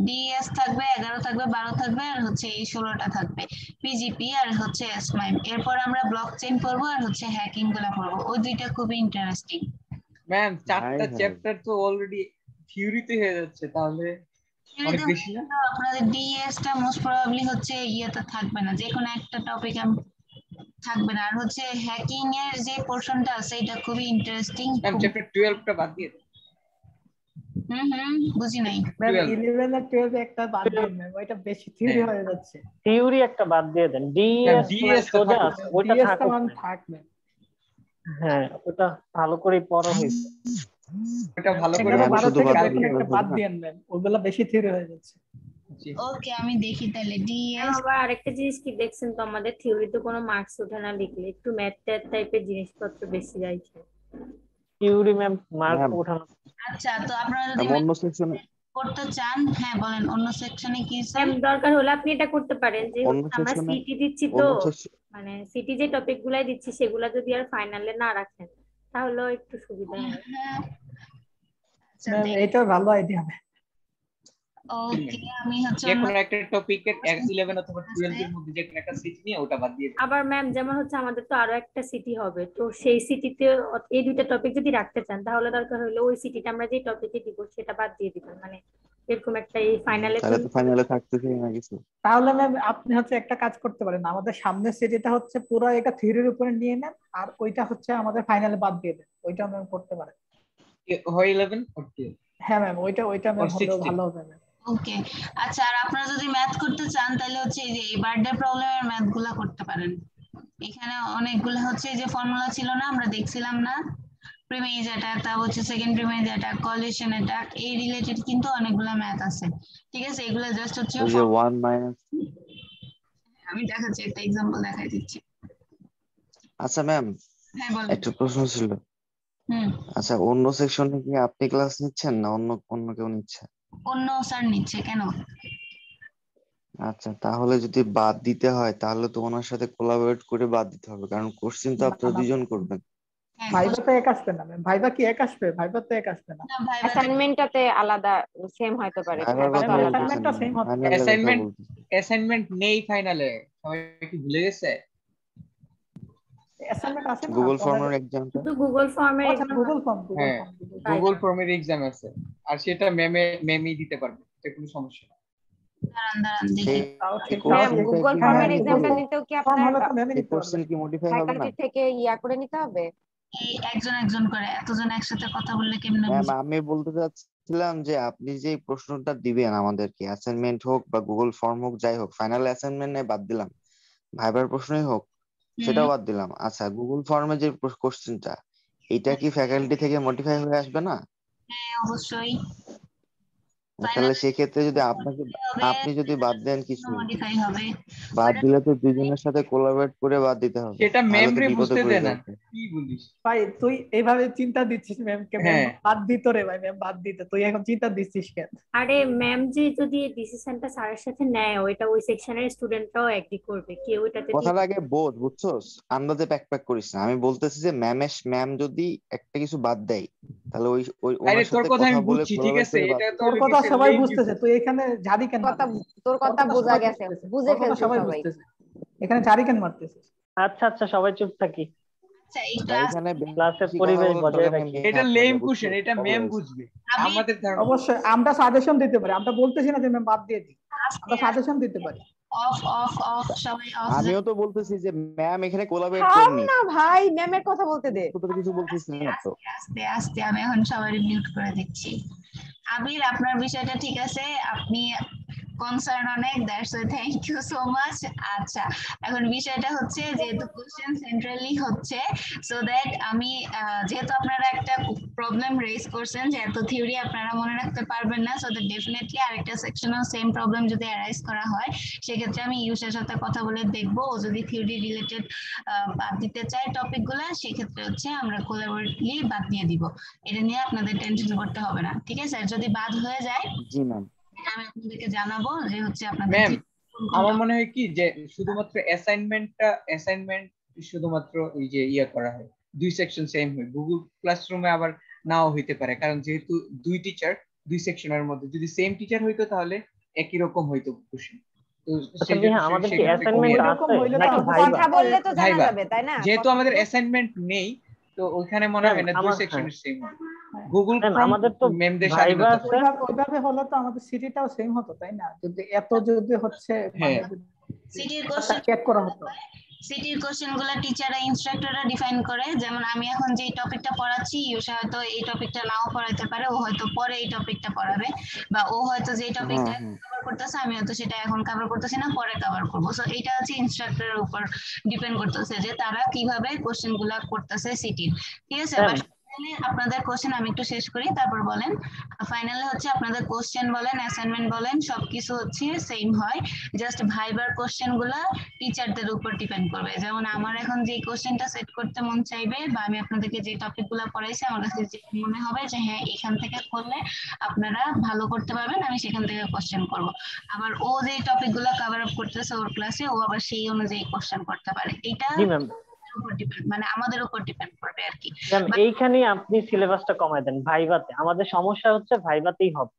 ডিএস থাকবে, 11 থাকবে, 12 থাকবে, আর হচ্ছে এই 16টা থাকবে পিজিপি আর হচ্ছে এসমাইম। এরপর আমরা ব্লকচেইন পড়বো আর হচ্ছে হ্যাকিং গুলা পড়বো। ওই দুইটা খুবই ইন্টারেস্টিং। ম্যাম 4টা চ্যাপ্টার তো অলরেডি থিওরিতে হয়ে যাচ্ছে, তাহলে অনেক বেশি না? আপনাদের ডিএস টা মোস্ট প্রবাবলি হচ্ছে ইয়েতে থাকবে না, যে কোনো একটা টপিক থাকবে না। আর হচ্ছে হ্যাকিং এর যে পোরশনটা আছে এটা খুবই ইন্টারেস্টিং। ম্যাম চ্যাপ্টার 12টা বাদ দিয়ে দেন। বুঝি নাই। ম্যাম 11 আর 12 একটা বাদ দিন ম্যাম, ওইটা বেশি থিওরি হয়ে যাচ্ছে। থিওরি একটা বাদ দিয়ে দেন, ডিএস সোজা আছে, ওইটা থাকবে। হ্যাঁ, ওটা ভালো করে পড়া হয়েছে, ওটা ভালো করে 12 থেকে দেখুন একটা বাদ দিন ম্যাম, ওগুলা বেশি থিওরি হয়ে যাচ্ছে। ওকে, আমি দেখি তাহলে ডিএস। আবার আরেকটা জিনিস কি দেখছেন তো, আমাদের থিওরিতে কোনো মার্কস ওঠে না লিখলে, একটু ম্যাথ টাইপের জিনিসপত্র বেশি যাইছে থিওরি ম্যাম মার্ক ওঠানো। আচ্ছা, তো আপনারা যদি অন্য সেকশনে করতে চান, হ্যাঁ বলেন, অন্য সেকশনে কি ম্যাম দরকার হলে আপনি এটা করতে পারেন যে আমরা সিটি দিচ্ছি তো, মানে সিটি যে টপিক গুলাই দিচ্ছি সেগুলা যদি আর ফাইনালে না রাখেন তাহলে একটু সুবিধা হয়। ম্যাম এটা ভালো আইডিয়া। ওকে, আমি হচ্ছে যে কোনো একটা টপিকের 11 অথবা 12 এর মধ্যে যে কোনো একটা সিটি নিয়ে ওটা বাদ দিয়ে দেন। আবার ম্যাম যেমন হচ্ছে আমাদের তো আরো একটা সিটি হবে, তো সেই সিটিতে এই দুইটা টপিক যদি রাখতে চান তাহলে দরকার হলে ওই সিটিটা আমরা যে টপিকে দিব সেটা বাদ দিয়ে দিবেন, মানে এরকম একটা এই ফাইনালে থাকতেছে না কিছু। তাহলে ম্যাম আপনি হচ্ছে একটা কাজ করতে পারেন, আমাদের সামনের সিটিটা হচ্ছে পুরো এটা থিওরির উপরে নিয়ে নেন, আর ওইটা হচ্ছে আমাদের ফাইনালে বাদ দিয়ে দেন। ওইটা ম্যাম করতে পারেন। হয় 11 or 12? হ্যাঁ ম্যাম, ওইটা ম্যাম হলো ভালো হবে ম্যাম। ওকে, আচ্ছা, আর আপনারা যদি ম্যাথ করতে চান তাহলে হচ্ছে এই যে এই বার্থডে প্রবলেমের ম্যাথ গুলা করতে পারেন। এখানে অনেকগুলো হচ্ছে যে ফর্মুলা ছিল না, আমরা দেখছিলাম না, প্রিমেজ অ্যাটাক, তারপর হচ্ছে second preimage attack, collision attack, এই রিলেটেড কিন্তু অনেকগুলো ম্যাথ আছে। ঠিক আছে, এগুলো জাস্ট হচ্ছে ওই যে 1 মাইনাস। আমি দেখাচ্ছি, একটা এক্সাম্পল দেখাই দিচ্ছি। আচ্ছা ম্যাম, হ্যাঁ বলেন। একটা প্রশ্ন ছিল। আচ্ছা, অন্য সেকশনে কি আপনি ক্লাস নিচ্ছেন না অন্য কেউ নিচ্ছে? অন্য স্যার নিচ্ছে। কেন? আচ্ছা, তাহলে যদি বাদ দিতে হয় তাহলে তো ওনার সাথে কোলাবরেট করে বাদ দিতে হবে, কারণ কোশ্চেন তো আপনারা দুইজন করবেন। ভাইবা তো এক আসবে না ম্যাম। ভাইবা কি এক আসবে? ভাইবা তো এক আসবে না। অ্যাসাইনমেন্টটাতে আলাদা সেম হতে পারে, ভাইবা তো আলাদা। অ্যাসাইনমেন্টটা সেম হবে। অ্যাসাইনমেন্ট নেই ফাইনালে, সবাই কি ভুলে গেছে? অ্যাসাইনমেন্ট আছে না, গুগল ফর্মের এক্সামটা, তো গুগল ফর্মের আচ্ছা গুগল ফর্ম, গুগল ফর্মের এক্সাম আছে, আর সেটা মেমই দিতে পারবে, এটা কোনো সমস্যা না। দাঁড়ান দেখি। ম্যাম গুগল ফর্মের এক্সামটা নিতেও কি আপনার কোশ্চেন কি মডিফাই হবে না? ফ্যাকাল্টি থেকে ইয়া করে নিতে হবে? এই একজন করে, এতজন একসাথে কথা বললে কেমনে বুঝবো? ম্যাম আমি বলতে চাচ্ছিলাম যে আপনি যে প্রশ্নটা দিবেন আমাদেরকে, অ্যাসাইনমেন্ট হোক বা গুগল ফর্ম হোক, যাই হোক, ফাইনাল অ্যাসাইনমেন্ট বাদ দিলাম, ভাইবার প্রশ্নই হোক সেটাও বাদ দিলাম। আচ্ছা, গুগল ফর্মে যে কোশ্চেনটা, এটা কি ফ্যাকাল্টি থেকে মডিফাই হয়ে আসবে না? হ্যাঁ অবশ্যই। তাহলে সেক্ষেত্রে যদি আপনি যদি বাদ দেন কিছু, মডিফাই হবে, বাদ দিলে তো দুজনের সাথে কোলাবরেট করে বাদ দিতে হবে। সেটা ম্যাম রে বুঝতে দে না, কি বলিস ভাই? তুই এইভাবে চিন্তা দিচ্ছিস ম্যাম কে? ম্যাম বাদ দিত রে ভাই, ম্যাম বাদ দিত, তুই এখন চিন্তা দিচ্ছিস কেন? আরে ম্যাম যে যদি এই ডিসিশনটা স্যারের সাথে নেয়, ওইটা ওই সেকশনের স্টুডেন্টরাও এগ্রি করবে, কেউ এটাতে কথাটা আগে বুঝছস, আন্দাজে প্যাক করিস না। আমি বলতেছি যে ম্যাম যদি একটা কিছু বাদ দেয় তাহলে ওই ওনার সাথে কথা বলে, ঠিক আছে, এটা তোর কথা সবাই বুঝতেছে, তুই এখানে ঝাড়ি কেন? তোর কথা বোঝা গেছে, বুঝে ফেলছিস সবাই। এখানে ঝাড়ি কেন মারতেছিস? আচ্ছা সবাই চুপ থাকি। আচ্ছা, এই ক্লাসের পরিবেশ বজায় রাখি। এটা লেম কোশ্চেন, এটা ম্যাম বুঝবে। আমাদের ধারণা অবশ্যই আমরা সাজেশন দিতে পারি, আমরা বলতেছি না যে ম্যাম বাদ দিয়ে দিই, আমরা সাজেশন দিতে পারি। অফ সবাই অফ। আমিও তো বলতেছি যে ম্যাম এখানে কোলাবরেট করেনি না ভাই, ম্যামের কথা বলতে দে। তোর কিছু বলছিস না তো। আস্তে আমি এখন সবাই মিউট করে দিচ্ছি। আবির, আপনার বিষয়টা ঠিক আছে, আপনি কনসার্ন অনেক, that's why thank you so much. আচ্ছা, এখন বিষয়টা হচ্ছে যেহেতু কোশ্চেন সেন্ট্রালি হচ্ছে, সো দ্যাট আমি যেহেতু আপনারা একটা প্রবলেম রেজ করছেন যে এত থিওরি আপনারা মনে রাখতে পারবেন না, সো দ্যাট ডেফিনেটলি আরেকটা সেকশনেও সেম প্রবলেম যদি অ্যারাইজ করা হয়, সেক্ষেত্রে আমি ইউসের সাথে কথা বলে দেখবো ও যদি থিওরি রিলেটেড বাদ দিতে চায় টপিকগুলো, সেক্ষেত্রে হচ্ছে আমরা কোলাবোরেটলি বাদ দিয়ে দিব। এটা নিয়ে আপনাদের টেনশন করতে হবে না, ঠিক আছে? যদি বাদ হয়ে যায় জি ম্যাম, আমি আপনাদেরকে জানাবো যে হচ্ছে আপনাদের ম্যাম আমার মনে হয় কি যে শুধুমাত্র অ্যাসাইনমেন্ট শুধুমাত্র ওই যে করা হয়, 2 সেকশন সেম হয়। গুগল ক্লাসরুমে আবার নাও হইতে পারে, কারণ যেহেতু 2 টিচার 2 সেকশনের মধ্যে, যদি সেম টিচার হইতো তাহলে একই রকম হইতো কোশ্চেন। তো আমাদের কি অ্যাসাইনমেন্ট আছে নাকি কথা বললে তো জানা যাবে, তাই না? যেহেতু আমাদের অ্যাসাইনমেন্ট নেই, তো ওইখানে মনে হয় না 2 সেকশনের সেম। গুগল আমাদের তো মেমদের ভাইবা আছে, ওইভাবে হলে তো আমাদের সিটিটাও সেম হতো, তাই না? যদি এত যদি হচ্ছে সিটির কোশ্চেন চেক করা হতো, সিটির কোশ্চেন গুলো টিচাররা ইনস্ট্রাক্টররা ডিফাইন করে। যেমন আমি এখন যে টপিকটা পড়াচ্ছি, ইউসা হয়তো এই টপিকটা নাও পড়াইতে পারে, ও হয়তো পরে এই টপিকটা পড়াবে, বা ও হয়তো যে টপিকটা কভার করতেছে আমি হয়তো সেটা এখন কভার করতেছি না, পরে কভার করব। সো এটা হচ্ছে ইনস্ট্রাক্টরের উপর ডিপেন্ড করতেছে যে তারা কিভাবে কোশ্চেন গুলা করতেছে সিটির, ঠিক আছে? আপনাদের কোশ্চেন আমি একটু শেষ করি, তারপর বলেন। ফাইনালি হচ্ছে আপনাদের কোশ্চেন বলেন, অ্যাসাইনমেন্ট বলেন, সবকিছু হচ্ছে সেম হয়, জাস্ট ভাইবার কোশ্চেন গুলা টিচারদের উপর ডিপেন্ড করবে। যেমন আমার এখন যে কোশ্চেনটা সেট করতে মন চাইবে, বা আমি আপনাদেরকে যে টপিক গুলা পড়াইছি আমার কাছে যে মনে হবে যে হ্যাঁ এখান থেকে করলে আপনারা ভালো করতে পারবেন, আমি সেখান থেকে কোশ্চেন করব। আবার ও যে টপিক গুলা কভার আপ করতেছে ওর ক্লাসে, ও আবার সেই অনুযায়ী কোশ্চেন করতে পারে। এটা মানে আমাদের উপর ডিপেন্ড করবে আর কি। এইখানে আপনি সিলেবাসটা কমায় দেন, ভাইভাতে আমাদের সমস্যা হচ্ছে, ভাইভাতেই হবে।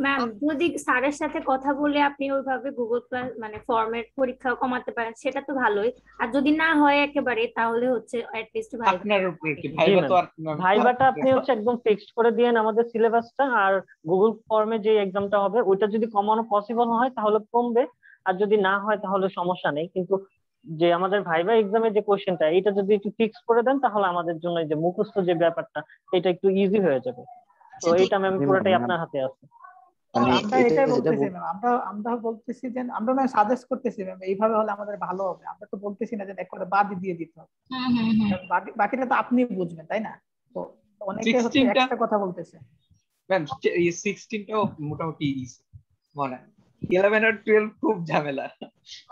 ম্যাম যদি স্যারের সাথে কথা বলে আপনি ওইভাবে গুগল ক্লাস মানে ফরম্যাট পরীক্ষা কমাতে পারেন, সেটা তো ভালোই। আর যদি না হয় একেবারে, তাহলে হচ্ছে অ্যাট লিস্ট আপনার উপর কি ভাইবা তো আর ভাইবাটা আপনি হচ্ছে একদম ফিক্সড করে দিয়েন আমাদের সিলেবাসটা, আর গুগল ফর্মে যে এক্সামটা হবে ওইটা যদি কমানো পসিবল হয় তাহলে কমবে, আর যদি না হয় তাহলে সমস্যা নেই। কিন্তু যে আমাদের ভাইবা এক্সামের যে কোশ্চেনটা, এটা যদি একটু ফিক্স করে দেন তাহলে আমাদের জন্য যে মুখস্থ যে ব্যাপারটা এটা একটু ইজি হয়ে যাবে। তো এইটা ম্যাম পুরোটাই আপনার হাতে আছে। আমরা এটাই বলতেছি ম্যাম, আমরা বলতেছি যে আমরা না সাজেস্ট করতেছি ম্যাম এইভাবে হলে আমাদের ভালো হবে। আমরা তো বলতেছি না যে একবারে বাদ দিয়ে দিতে হবে, বাকিটা তো আপনি বুঝবেন, তাই না? তো অনেকে হচ্ছে একটা কথা বলতেছে ম্যাম, এই 16টাও মোটামুটি ইজি মনে হয়, 11 আর 12 খুব ঝামেলা।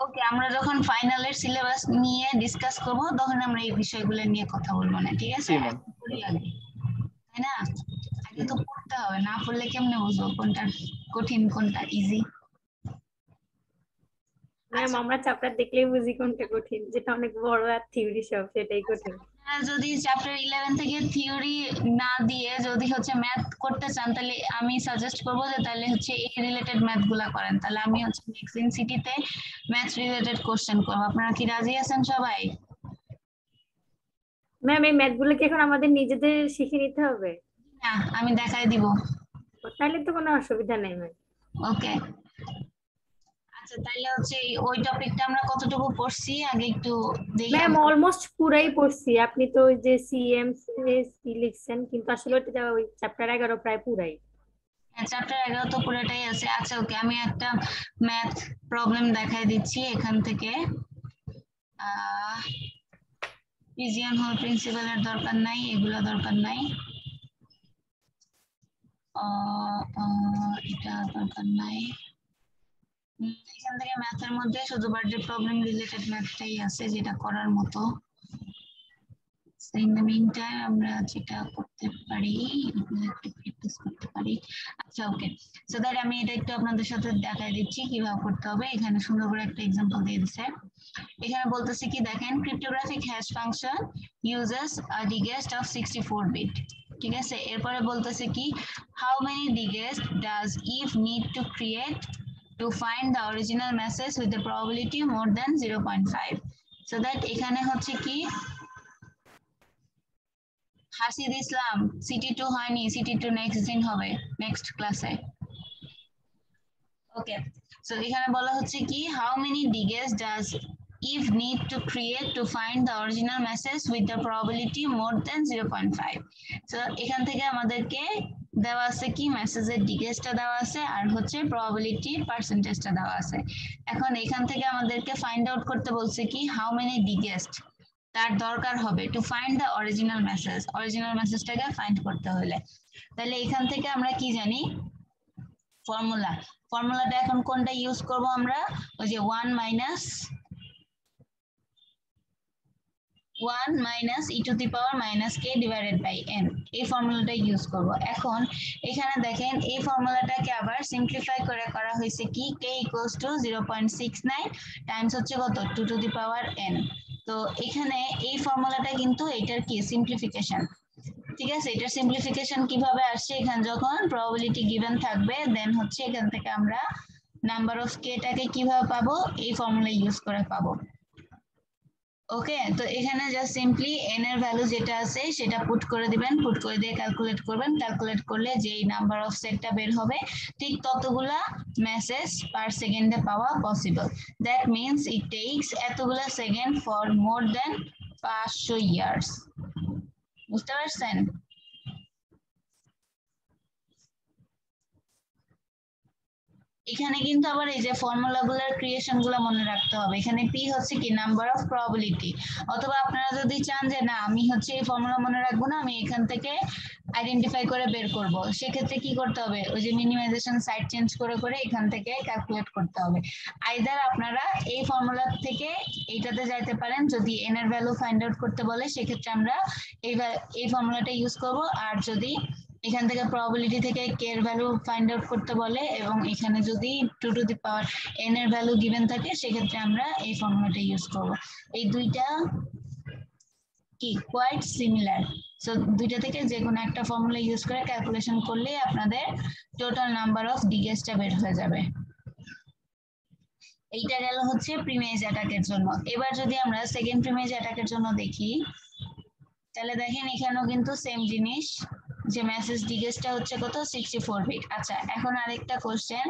ওকে, আমরা যখন ফাইনালের সিলেবাস নিয়ে ডিসকাস করব তখন আমরা এই বিষয়গুলো নিয়ে কথা বলবো না, ঠিক আছে? তাই না? আগে তো পড়তে হবে, না পড়লে কেমনে বুঝবো কোনটা কঠিন কোনটা ইজি? ম্যাম আমরা চ্যাপ্টার দেখলেই বুঝি কোনটা কঠিন, যেটা অনেক বড় আর থিওরি সব সেটাই কঠিন। যদি চ্যাপ্টার 11 থেকে থিওরি না দিয়ে যদি হচ্ছে ম্যাথ করতে চান, তাহলে আমি সাজেস্ট করবো যে তাহলে হচ্ছে এই রিলেটেড ম্যাথ গুলা করেন। তাহলে আমি হচ্ছে নেক্সট ইন সিটিতে ম্যাথ রিলেটেড কোশ্চেন করবো। আপনারা কি রাজি আছেন সবাই? ম্যাম এই ম্যাথ গুলো কি এখন আমাদের নিজেদের শিখে নিতে হবে? না, আমি দেখাই দিব। তাহলে তো কোনো অসুবিধা নেই ম্যাম। ওকে, আচ্ছা তাহলে হচ্ছে ওই টপিকটা আমরা কতটুকু পড়ছি আগে একটু দেখি। ম্যাম অলমোস্ট পুরাই পড়ছি। আপনি তো ওই যে সিএমসি লিখছেন, কিন্তু আসলে ওটা ওই চ্যাপ্টার 11 প্রায় পুরাই। চ্যাপ্টার 11 তো পুরোটাই আছে। আচ্ছা ওকে, আমি একটা ম্যাথ প্রবলেম দেখাই দিচ্ছি এখান থেকে। পিজিয়ান হোল প্রিন্সিপালের দরকার নাই, এগুলো দরকার নাই, এটা দরকার নাই। এখান থেকে ম্যাথের মধ্যে শুধু বার্থডে প্রবলেম রিলেটেড ম্যাথটাই আছে যেটা করার মতো। ইন দ্য মিন টাইম আমরা যেটা করতে পারি, একটু প্র্যাকটিস করতে পারি। আচ্ছা ওকে, সো দ্যাট আমি এটা একটু আপনাদের সাথে দেখাই দিচ্ছি কিভাবে করতে হবে। এখানে সুন্দর করে একটা এক্সাম্পল দিয়ে দিচ্ছে। এখানে বলতেছে কি দেখেন, cryptographic hash function uses a digest of 64 bit. ঠিক আছে, এরপরে বলতেছে কি how many digest does if need to create to find the original message with the probability more than 0.5. so that এখানে হচ্ছে কি হাসিদ ইসলাম সিটি2 হয়নি, সিটি2 নেক্সট দিন হবে, নেক্সট ক্লাসে। ওকে, সো এখানে বলা হচ্ছে কি how many digests does if need to create to find the original message with the probability more than 0.5. so এখান থেকে আমাদেরকে দেওয়া আছে কি মেসেজের ডিগেস্টটা দেওয়া আছে আর হচ্ছে প্রবাবিলিটি পার্সেন্টেজটা দেওয়া আছে। এখন এখান থেকে আমাদেরকে ফাইন্ড আউট করতে বলছে কি হাউ মেনি ডিগেস্ট তার দরকার হবে to find the original message, original মেসেজটাকে ফাইন্ড করতে হলে। তাহলে এখান থেকে আমরা কি জানি ফর্মুলাটা এখন কোনটা ইউজ করব আমরা, ওই যে 1 minus e to the power minus k divided by n, এই ফর্মুলাটা ইউজ করব। এখন এখানে দেখেন এই ফর্মুলাটাকে আবার সিম্পলিফাই করে করা হয়েছে কি k ইকুয়ালস টু 0.69 টাইমস হচ্ছে কত 2 টু দি পাওয়ার n। তো এখানে এই ফর্মুলাটা কিন্তু এটার কি সিম্পলিফিকেশন, ঠিক আছে। এটার সিম্পলিফিকেশন কিভাবে আসছে, এখানে যখন প্রবাবিলিটি গিভেন থাকবে দেন হচ্ছে এখান থেকে আমরা নাম্বার অফ k টাকে কিভাবে পাবো, এই ফর্মুলা ইউজ করে পাবো। ওকে, তো এখানে জাস্ট সিম্পলি n এর ভ্যালু যেটা আছে সেটা পুট করে দিবেন, পুট করে দিয়ে ক্যালকুলেট করবেন, ক্যালকুলেট করলে যেই নাম্বার অফ সেটটা বের হবে ঠিক ততগুলা মেসেজ পার সেকেন্ডে পাওয়া possible. That means it takes এতগুলা second for more than 500 years. বুঝতে পারছেন? এখানে কিন্তু আবার এই যে ফর্মুলাগুলোর ক্রিয়েশন গুলো মনে রাখতে হবে। এখানে p হচ্ছে কি নাম্বার অফ প্রবাবিলিটি, অথবা আপনারা যদি চান যে না আমি হচ্ছে এই ফর্মুলা মনে রাখবো না, আমি এখান থেকে আইডেন্টিফাই করে বের করব, সেক্ষেত্রে কি করতে হবে, ওই যে মিনিমাইজেশন সাইড চেঞ্জ করে করে এখান থেকে ক্যালকুলেট করতে হবে। আইদার আপনারা এই ফর্মুলা থেকে এইটাতে যাইতে পারেন, যদি n এর ভ্যালু ফাইন্ড আউট করতে বলে সেক্ষেত্রে আমরা এই ফর্মুলাটা ইউজ করব, আর যদি এখান থেকে প্রবাবিলিটি থেকে k এর ভ্যালু ফাইন্ড আউট করতে বলে এবং এখানে যদি 2 টু দি পাওয়ার n এর ভ্যালু গিভেন থাকে সেক্ষেত্রে আমরা এই ফর্মুলাটা ইউজ করব। এই দুইটা কি কোয়াইট সিমিলার, সো দুইটা থেকে যে কোনো একটা ফর্মুলা ইউজ করে ক্যালকুলেশন করলে আপনাদের টোটাল নাম্বার অফ ডিগেস্টটা বের হয়ে যাবে। এইটা গেল হচ্ছে প্রিমেজ অ্যাটাকের জন্য। এবার যদি আমরা সেকেন্ড প্রিমেজ অ্যাটাকের জন্য দেখি, তাহলে দেখেন এখানেও কিন্তু সেম জিনিস, যে মেসেজ ডিগেস্টটা হচ্ছে কত 64 বিট। আচ্ছা, এখন আরেকটা কোশ্চেন,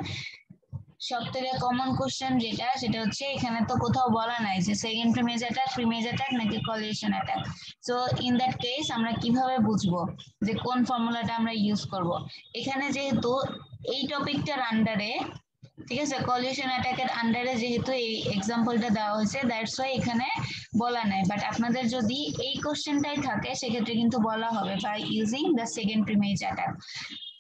সবথেকে কমন কোশ্চেন যেটা, সেটা হচ্ছে এখানে তো কোথাও বলা নাই যে সেকেন্ড প্রিমেজ অ্যাটাক নাকি collision attack. So in that case আমরা কিভাবে বুঝবো যে কোন ফর্মুলাটা আমরা ইউজ করব। এখানে যেহেতু এই টপিকটার আন্ডারে, ঠিক আছে, কলিশন অ্যাটাকের আন্ডারে যেহেতু এই এক্সাম্পলটা দেওয়া হয়েছে, দ্যাটস ওয়াই এখানে বলা নাই। বাট আপনাদের যদি এই কোশ্চেনটাই থাকে সেক্ষেত্রে কিন্তু বলা হবে by using the second preimage attack.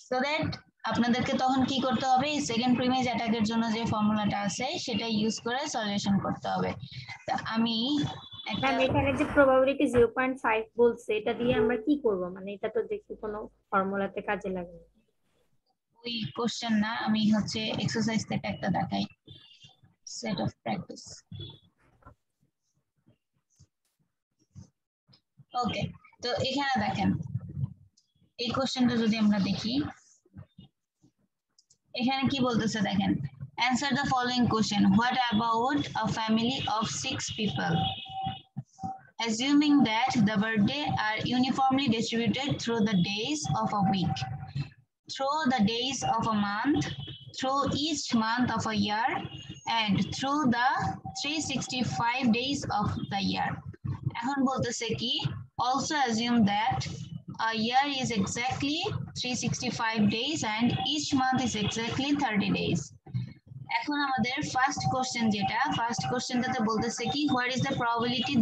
So that আপনাদেরকে তখন কি করতে হবে, এই সেকেন্ড প্রিমেজ অ্যাটাকের জন্য যে ফর্মুলাটা আছে সেটা ইউজ করে সলিউশন করতে হবে। তো আমি এখানে যে প্রবাবিলিটি 0.5 বলছে, এটা দিয়ে আমরা কি করব, মানে এটা তো দেখি কোনো ফর্মুলাতে কাজে লাগে না। ওই কোশ্চেন না, আমি হচ্ছে এক্সারসাইজ থেকে একটা দেখাই, সেট অফ প্র্যাকটিস। ওকে, তো এখানে দেখেন এই কোশ্চেনটা যদি আমরা দেখি, এখানে কি বলতেছে দেখেন, answer the following question, what about a family of 6 people assuming that the birthday are uniformly distributed through the days of a week, through the days of a month, through each month of a year, and through the 365 days of the year. এখন বলতেছে কি, also assume that a year is exactly 365 days and each month is exactly 30 days. এখন আমাদের first question যেটা, first কোশ্চেনটাতে বলতেছে কি what is the probability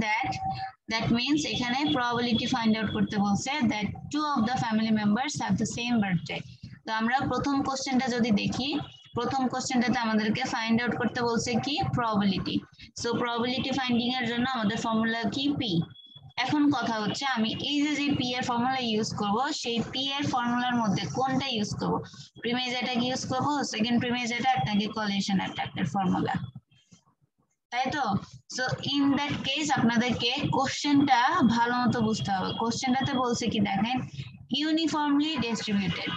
that means এখানে probability find out করতে বলছে that 2 of the family members have the same birthday। তো আমরা প্রথম কোশ্চেনটা যদি দেখি, প্রথম কোশ্চেনটাতে আমাদেরকে ফাইন্ড আউট করতে বলছে কি প্রবাবিলিটি। সো প্রবাবিলিটি ফাইন্ডিং এর জন্য আমাদের ফর্মুলা কি পি। এখন কথা হচ্ছে আমি এই যে পি এর ফর্মুলা ইউজ করব, সেই পি এর ফর্মুলার মধ্যে কোনটা ইউজ করব, প্রিমেজ অ্যাটাক ইউজ করব, সেকেন্ড প্রিমেজ অ্যাটাক নাকি কলিশন অ্যাটাকের ফর্মুলা, তাই তো। সো ইন দ্যাট কেস আপনাদেরকে কোশ্চেনটা ভালো মতো বুঝতে হবে। কোশ্চেনটাতে বলছে কি দেখেন, ইউনিফর্মলি ডিস্ট্রিবিউটেড।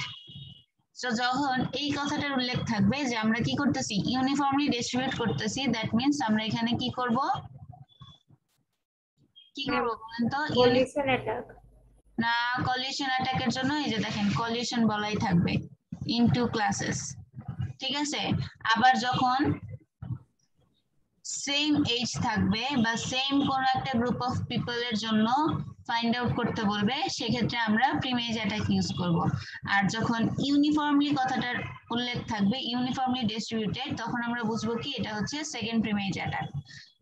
সো যখন এই কথাটার উল্লেখ থাকবে যে আমরা কি করতেছি, ইউনিফর্মলি ডিস্ট্রিবিউট করতেছি, দ্যাট মিন্স আমরা এখানে কি করব, কি করব বলেন তো, কলিশন অ্যাটাক না, কলিশন অ্যাটাকের জন্য এই যে দেখেন কলিশন বলাই থাকবে ইনটু ক্লাসেস, ঠিক আছে। আবার যখন সেম এজ থাকবে বা সেম কোন একটা গ্রুপ অফ পিপলের জন্য ফাইন্ড আউট করতে বলবে, সেক্ষেত্রে আমরা প্রিমেজ অ্যাটাক ইউজ করব। আর যখন ইউনিফর্মলি কথাটার উল্লেখ থাকবে, ইউনিফর্মলি ডিস্ট্রিবিউটেড, তখন আমরা বুঝবো কি এটা হচ্ছে সেকেন্ড প্রিমেজ অ্যাটাক।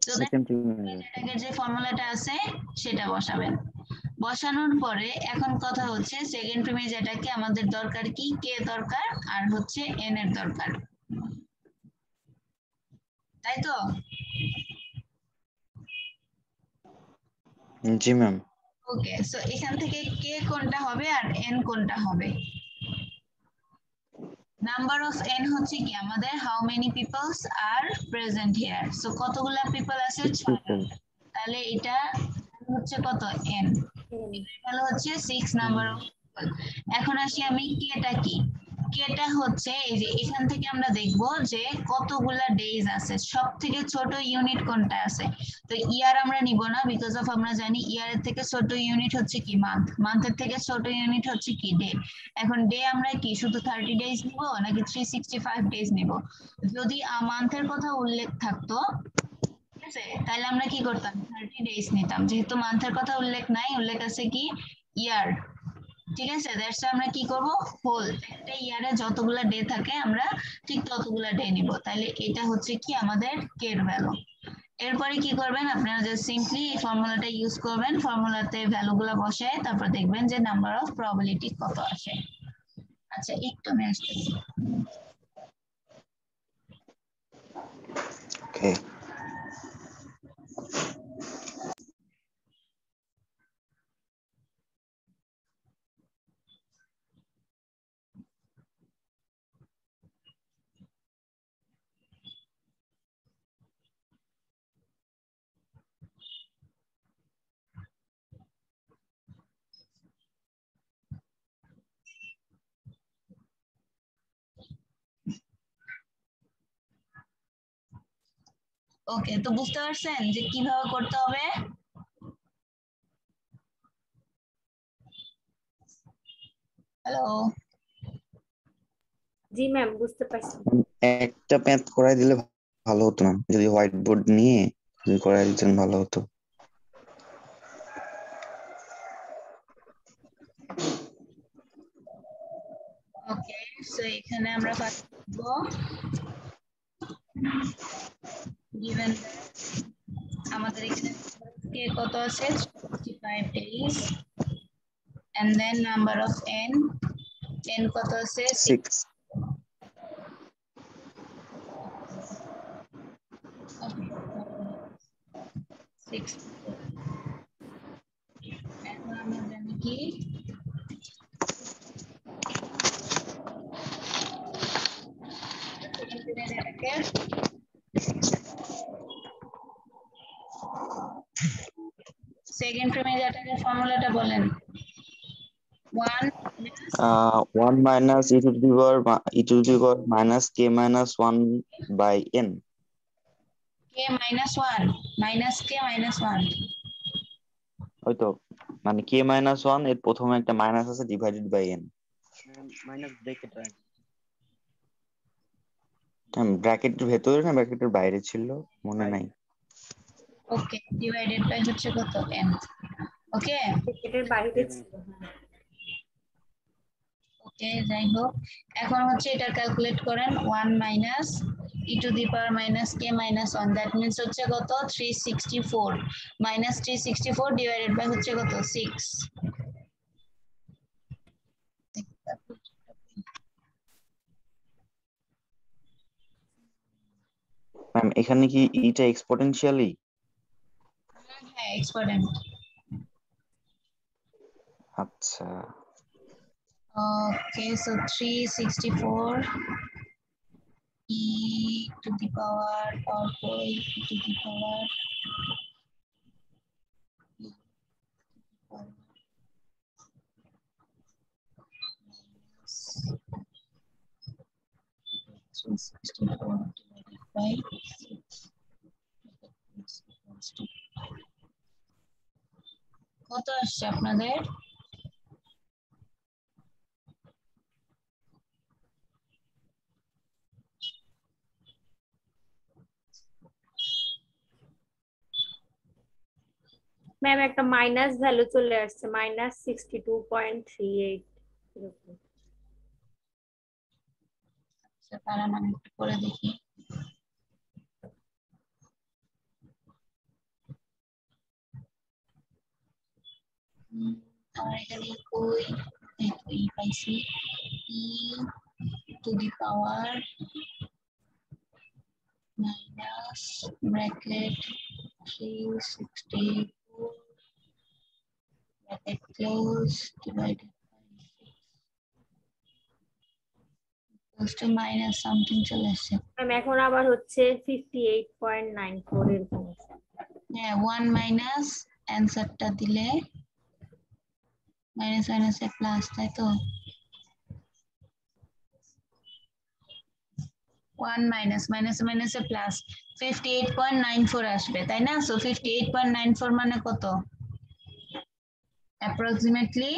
তো অ্যাটাকের যে ফর্মুলাটা আছে সেটা বসাবেন। বসানোর পরে এখন কথা হচ্ছে সেকেন্ড প্রিমেজ অ্যাটাকে আমাদের দরকার কি, কে দরকার আর হচ্ছে এন এর দরকার, তাই তো? জি ম্যাম। ওকে, সো এখান থেকে কে কোনটা হবে আর এন কোনটা হবে? নাম্বার অফ এন হচ্ছে কি আমাদের how many people's R present here. So কতগুলা পিপল আছে? 6টা। তাহলে এটা হচ্ছে কত? এন। তাহলে হচ্ছে 6 নাম্বার অফ পিপল। এখন আসি আমি কেটা কি। কেটা হচ্ছে এই যে এখান থেকে আমরা দেখব যে কতগুলা ডেজ আছে, সব থেকে ছোট ইউনিট কোনটা আছে। তো ইয়ার আমরা নিব না, বিকজ অফ আমরা জানি ইয়ারের থেকে ছোট ইউনিট হচ্ছে কি মান্থ, মান্থের থেকে ছোট ইউনিট হচ্ছে কি ডে। এখন ডে আমরা কি শুধু 30 ডেজ নিব নাকি 365 ডেজ নিব? যদি মান্থের কথা উল্লেখ থাকতো, ঠিক আছে, তাহলে আমরা কি করতাম? 30 ডেজ নিতাম। যেহেতু মান্থের কথা উল্লেখ নাই, উল্লেখ আছে কি ইয়ার, ঠিক আছে, দ্যাটস আমরা কি করব, হোল একটা ইয়ারে যতগুলা ডে থাকে আমরা ঠিক ততগুলা ডে নিব। তাহলে এটা হচ্ছে কি আমাদের কে এর ভ্যালু। এরপরে কি করবেন আপনারা, জাস্ট সিম্পলি এই ফর্মুলাটা ইউজ করবেন, ফর্মুলাতে ভ্যালুগুলো বসায় তারপর দেখবেন যে নাম্বার অফ প্রবাবিলিটি কত আসে। আচ্ছা একটু আমি আসতেছি। ওকে। ওকে, তো বুঝতে পারছেন যে কিভাবে করতে হবে? হ্যালো, জি ম্যাম, বুঝতে পারছি। একটা ম্যাথ করাই দিলে ভালো হতো না, যদি হোয়াইট বোর্ড নিয়ে যদি করাই দিতেন ভালো হতো। ওকে, সো এখানে আমরা পাবো given আমাদের এখানে কে কত আছে 65 days, and then number of n কত আছে 6। 6 এখন আমরা জানি কি সেকেন্ড প্রিমেজ অ্যাটাকের ফর্মুলাটা বলেন। 1 minus e to the power minus k minus 1 by n. k minus 1 minus k minus 1 ওই তো, মানে k minus 1 এর প্রথমে একটা মাইনাস আছে divided by n। Minus bracket রাখি। ব্র্যাকেটের ভেতরে না ব্র্যাকেটের বাইরে ছিল মনে নাই। ওকে, ডিভাইডেড বাই হচ্ছে কত n। ওকে, এটার বাইরে ছিল। ওকে, যাই হোক, এখন হচ্ছে এটা ক্যালকুলেট করেন 1 minus e to the power minus k minus 1, that means হচ্ছে কত 364 মাইনাস 364 ডিভাইডেড বাই হচ্ছে কত 6। ম্যাম এখানে কি এটা এক্সপোনেনশিয়ালি? হ্যাঁ, এক্সপোনেন্ট। আচ্ছা, ওকে, so 364 e to the power 4 e to the power কত আসছে আপনাদের? ম্যাম একটা মাইনাস ভ্যালু চলে আসছে, -62.38 এরকম। আচ্ছা দাঁড়ান আমি একটু করে দেখি। আমার এখানে কই এই পাইছি e⁻⁻ minus bracket 364 bracket close divided by 6 to minus something চলে আসছে। ম্যাম এখন আবার হচ্ছে 58.94 এরকম। হ্যাঁ 1 মাইনাস অ্যানসারটা দিলে মাইনাস মাইনাসে প্লাস, তাই তো 1 মাইনাস মাইনাস মাইনাসে প্লাস 58.94 আসবে, তাই না? সো 58.94 মানে কত অ্যাপ্রক্সিমেটলি?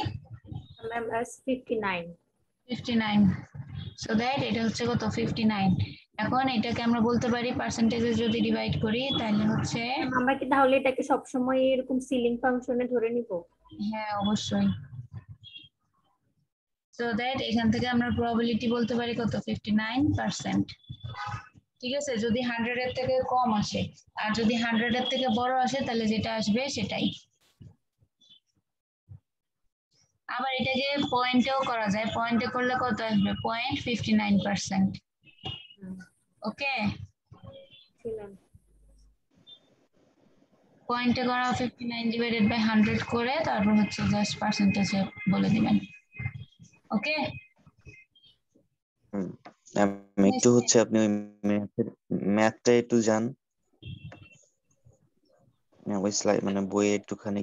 ম্যাম 59। সো দ্যাট এটা হচ্ছে কত 59। এখন এটাকে আমরা বলতে পারি পার্সেন্টেজে যদি ডিভাইড করি তাহলে হচ্ছে আমরা কি তাহলে এটাকে সব সময় এরকম সিলিং ফাংশনে ধরে নিব? হ্যাঁ অবশ্যই। সো দ্যাট এখান থেকে আমরা প্রবাবিলিটি বলতে পারি কত 59%। ঠিক আছে, যদি 100 এর থেকে কম আসে আর যদি 100 এর থেকে বড় আসে তাহলে যেটা আসবে সেটাই। আবার এটাকে পয়েন্টেও করা যায়, পয়েন্টে করলে কত আসবে 0.59%। ওকে পয়েন্টে করা 59 ডিভাইডেড বাই 100 করে তারপর হচ্ছে জাস্ট পার্সেন্টেজে বলে দিবেন। ওকে একটু হচ্ছে আপনি ওই ম্যাথটা একটু জান, ওই স্লাইড মানে বইয়ে একটুখানি।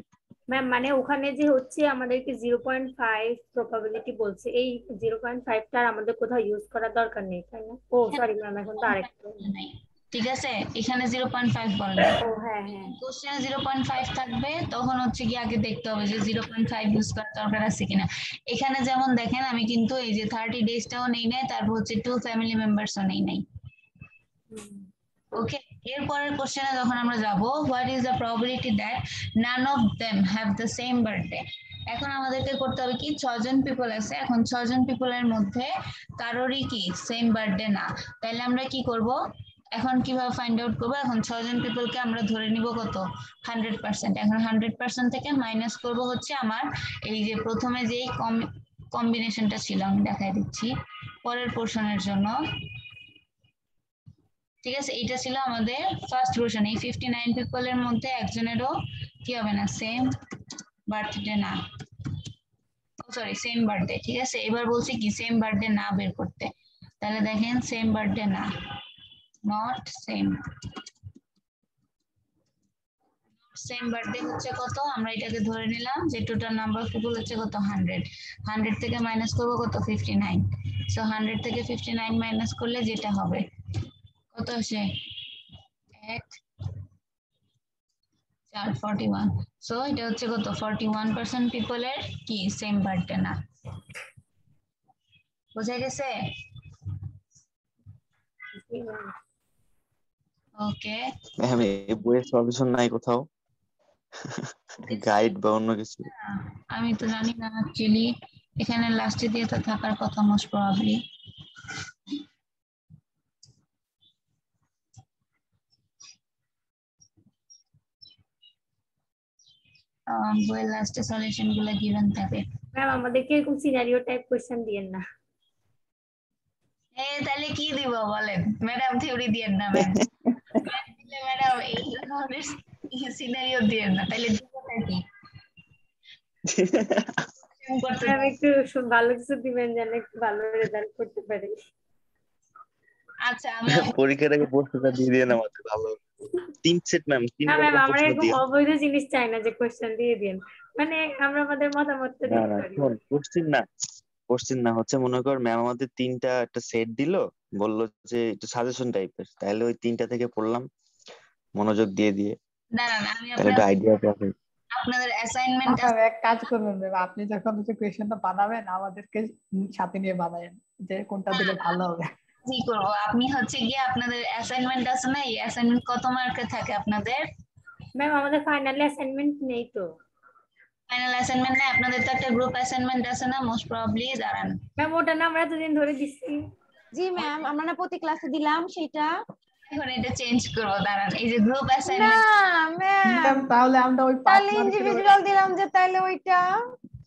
ম্যাম মানে ওখানে যে হচ্ছে আমাদেরকে 0.5 প্রবাবিলিটি বলছে, এই 0.5টা আমাদের কোথাও ইউজ করার দরকার নেই, তাই না? ও সরি ম্যাম, এখন তো আরেকটা নাই। ঠিক আছে, এখানে 0.5 বলে নাই। ও হ্যাঁ হ্যাঁ, কোশ্চেনে 0.5 থাকবে, তখন হচ্ছে কি আগে দেখতে হবে যে 0.5 ইউজ করার দরকার আছে কিনা। এখানে যেমন দেখেন আমি কিন্তু এই যে 30 ডেজটাও নেই নাই, তারপর হচ্ছে 2 ফ্যামিলি মেম্বারসও নেই নাই। ওকে, এরপরের কোশ্চেনে যখন আমরা যাব, what is the probability that none of them have the same birthday. এখন আমাদেরকে করতে হবে কি 6 জন পিপল আছে, এখন 6 জন পিপলের মধ্যে কারোরই কি সেম বার্থডে না, তাহলে আমরা কি করব এখন কিভাবে ফাইন্ড আউট করবো? এখন 6 জন পিপলকে আমরা ধরে নিব কত 100%। এখন 100% থেকে মাইনাস করব হচ্ছে আমার এই যে প্রথমে যেই কম্বিনেশনটা ছিল, আমি দেখাই দিচ্ছি পরের পোর্শনের জন্য। ঠিক আছে, এটা ছিল আমাদের ফার্স্ট পোর্শন। এই 59 পিপলের মধ্যে একজনেরও কি হবে না সেম বার্থডে না, সরি সেম বার্থডে। ঠিক আছে, এবার বলছি কি সেম বার্থডে না বের করতে, তাহলে দেখেন সেম বার্থডে না, নট সেম। সেম বার্থডে হচ্ছে কত, আমরা এটাকে ধরে নিলাম যে টোটাল নাম্বার অফ পিপল হচ্ছে কত 100। 100 থেকে মাইনাস করবো কত 59। সো 100 থেকে 59 মাইনাস করলে যেটা হবে কত আসে 41। সো এটা হচ্ছে কত 41% পিপলের কি সেম বার্থডে না। বোঝা গেছে? ওকে, ম্যাম এই বইয়ের সলিউশন নাই কোথাও, গাইড বা অন্য কিছু? আমি তো জানি না অ্যাকচুয়ালি, এখানে লাস্টে দিয়ে তো থাকার কথা মোস্ট প্রবাবলি। বইয়ের লাস্টে সলিউশন গুলো গিভেন থাকে। ম্যাম আমাদেরকে এরকম সিনারিও টাইপ কোশ্চেন দিয়েন না। তাহলে কি দিব বলেন ম্যাডাম? থিওরি দিয়েন না ম্যাম, ম্যাডাম এই ধরনের সিনারিও দিয়েন না, তাহলে দিবটা কি? ম্যাম একটু ভালো কিছু দিবেন যেন একটু ভালো রেজাল্ট করতে পারি। আচ্ছা আমি পরীক্ষার আগে প্রশ্নটা দিয়ে দেন আমাদের, ভালো 3 সেট ম্যাম, 3 ম্যাম রকম আমরা প্রশ্ন এরকম দিয়ে। অবৈধ জিনিস চাই না যে কোশ্চেন দিয়ে দিন, মানে আমরা আমাদের মতামতটা না দিতে না পারি। শোন, কোশ্চেন না হচ্ছে, মনে কর ম্যাম আমাদের 3টা একটা সেট দিলো, বললো যে একটু সাজেশন টাইপের, তাহলে ওই 3টা থেকে পড়লাম মনোযোগ দিয়ে দিয়ে, না না আমি তাহলে একটা আইডিয়া পাবে। আপনাদের অ্যাসাইনমেন্ট এক কাজ করবেন, আপনি যখন কোয়েশ্চেনটা বানাবেন আমাদেরকে সাথে নিয়ে বানাবেন যে কোনটা দিলে ভালো হবে। কি করবো, আপনি হচ্ছে গিয়ে আপনাদের অ্যাসাইনমেন্ট আছে না, এই অ্যাসাইনমেন্ট কত মার্কের থাকে আপনাদের? ম্যাম আমাদের ফাইনাল অ্যাসাইনমেন্ট নেই তো। ফাইনাল অ্যাসাইনমেন্ট নেই আপনাদের? তো একটা গ্রুপ অ্যাসাইনমেন্ট আছে না, মোস্ট প্রবাবলি। দাঁড়ান ম্যাম ওটা না আমরা এতদিন ধরে দিচ্ছি। জি ম্যাম, আমরা না প্রতি ক্লাসে দিলাম সেটা। এখন এটা চেঞ্জ করব, দাঁড়ান। এই যে গ্রুপ না অ্যাসাইনমেন্ট ম্যাম ম্যাম, তাহলে আমরা ওই 5 তাহলে মার্কের ইন্ডিভিজুয়াল দিলাম যে, তাহলে ওইটা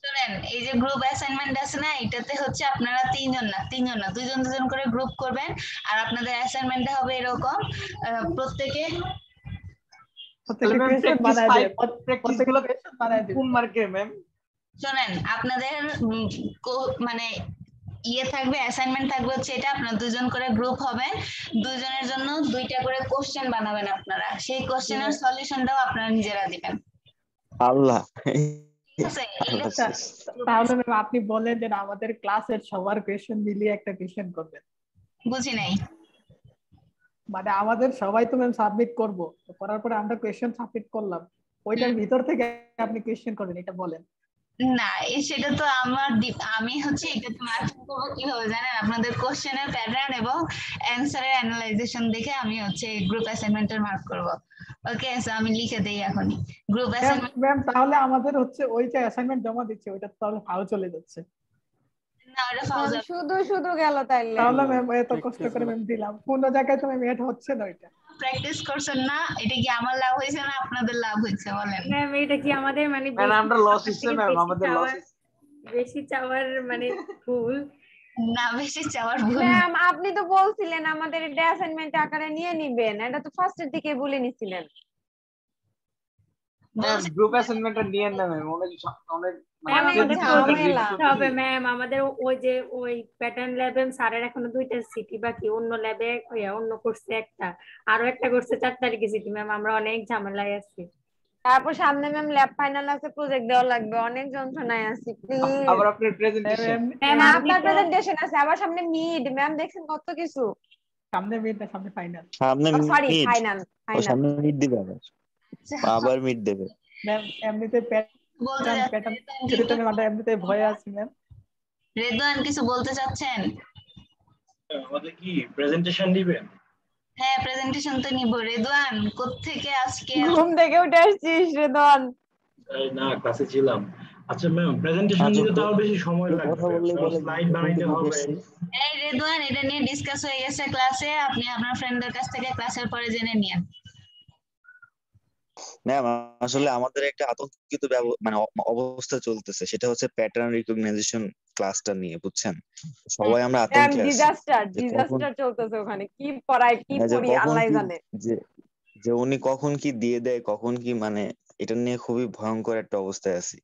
শুনেন, এই যে গ্রুপ অ্যাসাইনমেন্ট আছে না, এটাতে হচ্ছে আপনারা তিনজন না দুইজন দুজন করে গ্রুপ করবেন। আর আপনাদের অ্যাসাইনমেন্টটা হবে এরকম, প্রত্যেকে কোয়েশ্চেন বানায় দেব, প্রত্যেকগুলো কোয়েশ্চেন বানায় দেব। কোন মার্কে ম্যাম? শোনেন, আপনাদের মানে ইয়ে থাকবে, অ্যাসাইনমেন্ট থাকবে হচ্ছে এটা, আপনারা দুজন করে গ্রুপ হবেন, দুজনের জন্য 2টা করে কোশ্চেন বানাবেন আপনারা, সেই কোশ্চেনের সলিউশনটাও আপনারা নিজেরা দিবেন। আল্লাহ, ঠিক আছে? তাহলে ম্যাম আপনি বলেন যে আমাদের ক্লাসের সবার কোয়েশ্চেন মিলিয়ে একটা কোয়েশ্চেন করবেন। বুঝি নাই। মানে আমাদের সবাই তো ম্যাম সাবমিট করব, করার পরে আমরা কোয়েশ্চেন সাবমিট করলাম, ওইটার ভিতর থেকে আপনি কোয়েশ্চেন করবেন, এটা বলেন। না, সেটা তো আমি হচ্ছে এটাতে মার্কিং করবো কিভাবে জানেন? আপনাদের কোশ্চেনের প্যাটার্ন এবং অ্যানসারের অ্যানালাইজেশন দেখে আমি হচ্ছে গ্রুপ অ্যাসাইনমেন্টের মার্ক করব। ওকে, সো আমি লিখে দেই এখনই গ্রুপ অ্যাসাইনমেন্ট। ম্যাম তাহলে আমাদের হচ্ছে ওই যে অ্যাসাইনমেন্ট জমা দিচ্ছে ওইটা তাহলে ফাও চলে যাচ্ছে। না, ওটা ফাউল যাবে। শুধু শুধু গেল তাইলে। তাহলে ম্যাম এত কষ্ট করে ম্যাম দিলাম, কোন জায়গায় তো ম্যাম এড হচ্ছে না ওইটা। প্র্যাকটিস করছেন না, এটা কি আমার লাভ হয়েছে না আপনাদের লাভ হয়েছে বলেন? ম্যাম এটা কি আমাদের মানে আমরা লস হচ্ছে ম্যাম, আমাদের লস বেশি চাওয়ার মানে ভুল না, বেশি চাওয়ার ভুল। ম্যাম আপনি তো বলছিলেন আমাদের এটা অ্যাসাইনমেন্ট আকারে নিয়ে নিবেন, এটা তো ফার্স্টের দিকে বলে নিছিলেন। গ্রুপ অ্যাসাইনমেন্টটা নিয়ে না ম্যাম, অনেক তবে ম্যাম আমাদের ওই যে ওই প্যাটার্ন ল্যাবে স্যারের এখনো 2টা সিটি বাকি, অন্য ল্যাবে অন্য করছে একটা, আরো একটা করছে 4 তারিখে সিটি। ম্যাম আমরা অনেক ঝামেলায় আছি। তারপর সামনে ম্যাম ল্যাব ফাইনাল আছে, প্রজেক্ট দেওয়া লাগবে, অনেক যন্ত্রণায় আছি। প্লিজ আবার আপনার প্রেজেন্টেশন, আপনার প্রেজেন্টেশন আছে, আবার সামনে মিড, ম্যাম দেখছেন কত কিছু। সামনে মিড না সামনে ফাইনাল? সামনে সরি মিড, ফাইনাল, সামনে মিড দিবে আবার মিড দেবে ম্যাম। এমনিতে প্যাটার্ন ছুটিতে ম্যাম আমরা এমনিতে ভয় আছি ম্যাম। রেদওয়ান কিছু বলতে চাচ্ছেন? আমাদের কি প্রেজেন্টেশন দিবেন? হ্যাঁ, প্রেজেন্টেশন তো নিব। রেদওয়ান কোত্থেকে আজকে? ঘুম থেকে উঠে আসছিস রেদওয়ান? না, ক্লাসে ছিলাম। আচ্ছা ম্যাম, প্রেজেন্টেশন দিতে তাও বেশি সময় লাগবে, স্লাইড বানাইতে হবে। এই রেদওয়ান, এটা নিয়ে ডিসকাস হয়ে গেছে ক্লাসে, আপনি আপনার ফ্রেন্ডদের কাছ থেকে ক্লাসের পরে জেনে নিন। ম্যাম আসলে আমাদের একটা আতঙ্কিত মানে অবস্থা চলতেছে, সেটা হচ্ছে প্যাটার্ন রিকগনাইজেশন ক্লাসটা নিয়ে, বুঝছেন? সবাই আমরা আতঙ্কে আছি। ডিজাস্টার চলতেছে ওখানে, কি পড়ায় কি পড়ি আল্লাহ জানে। যে উনি কখন কি দিয়ে দেয়, কখন কি, মানে এটা নিয়ে খুবই ভয়ঙ্কর একটা অবস্থায় আছি।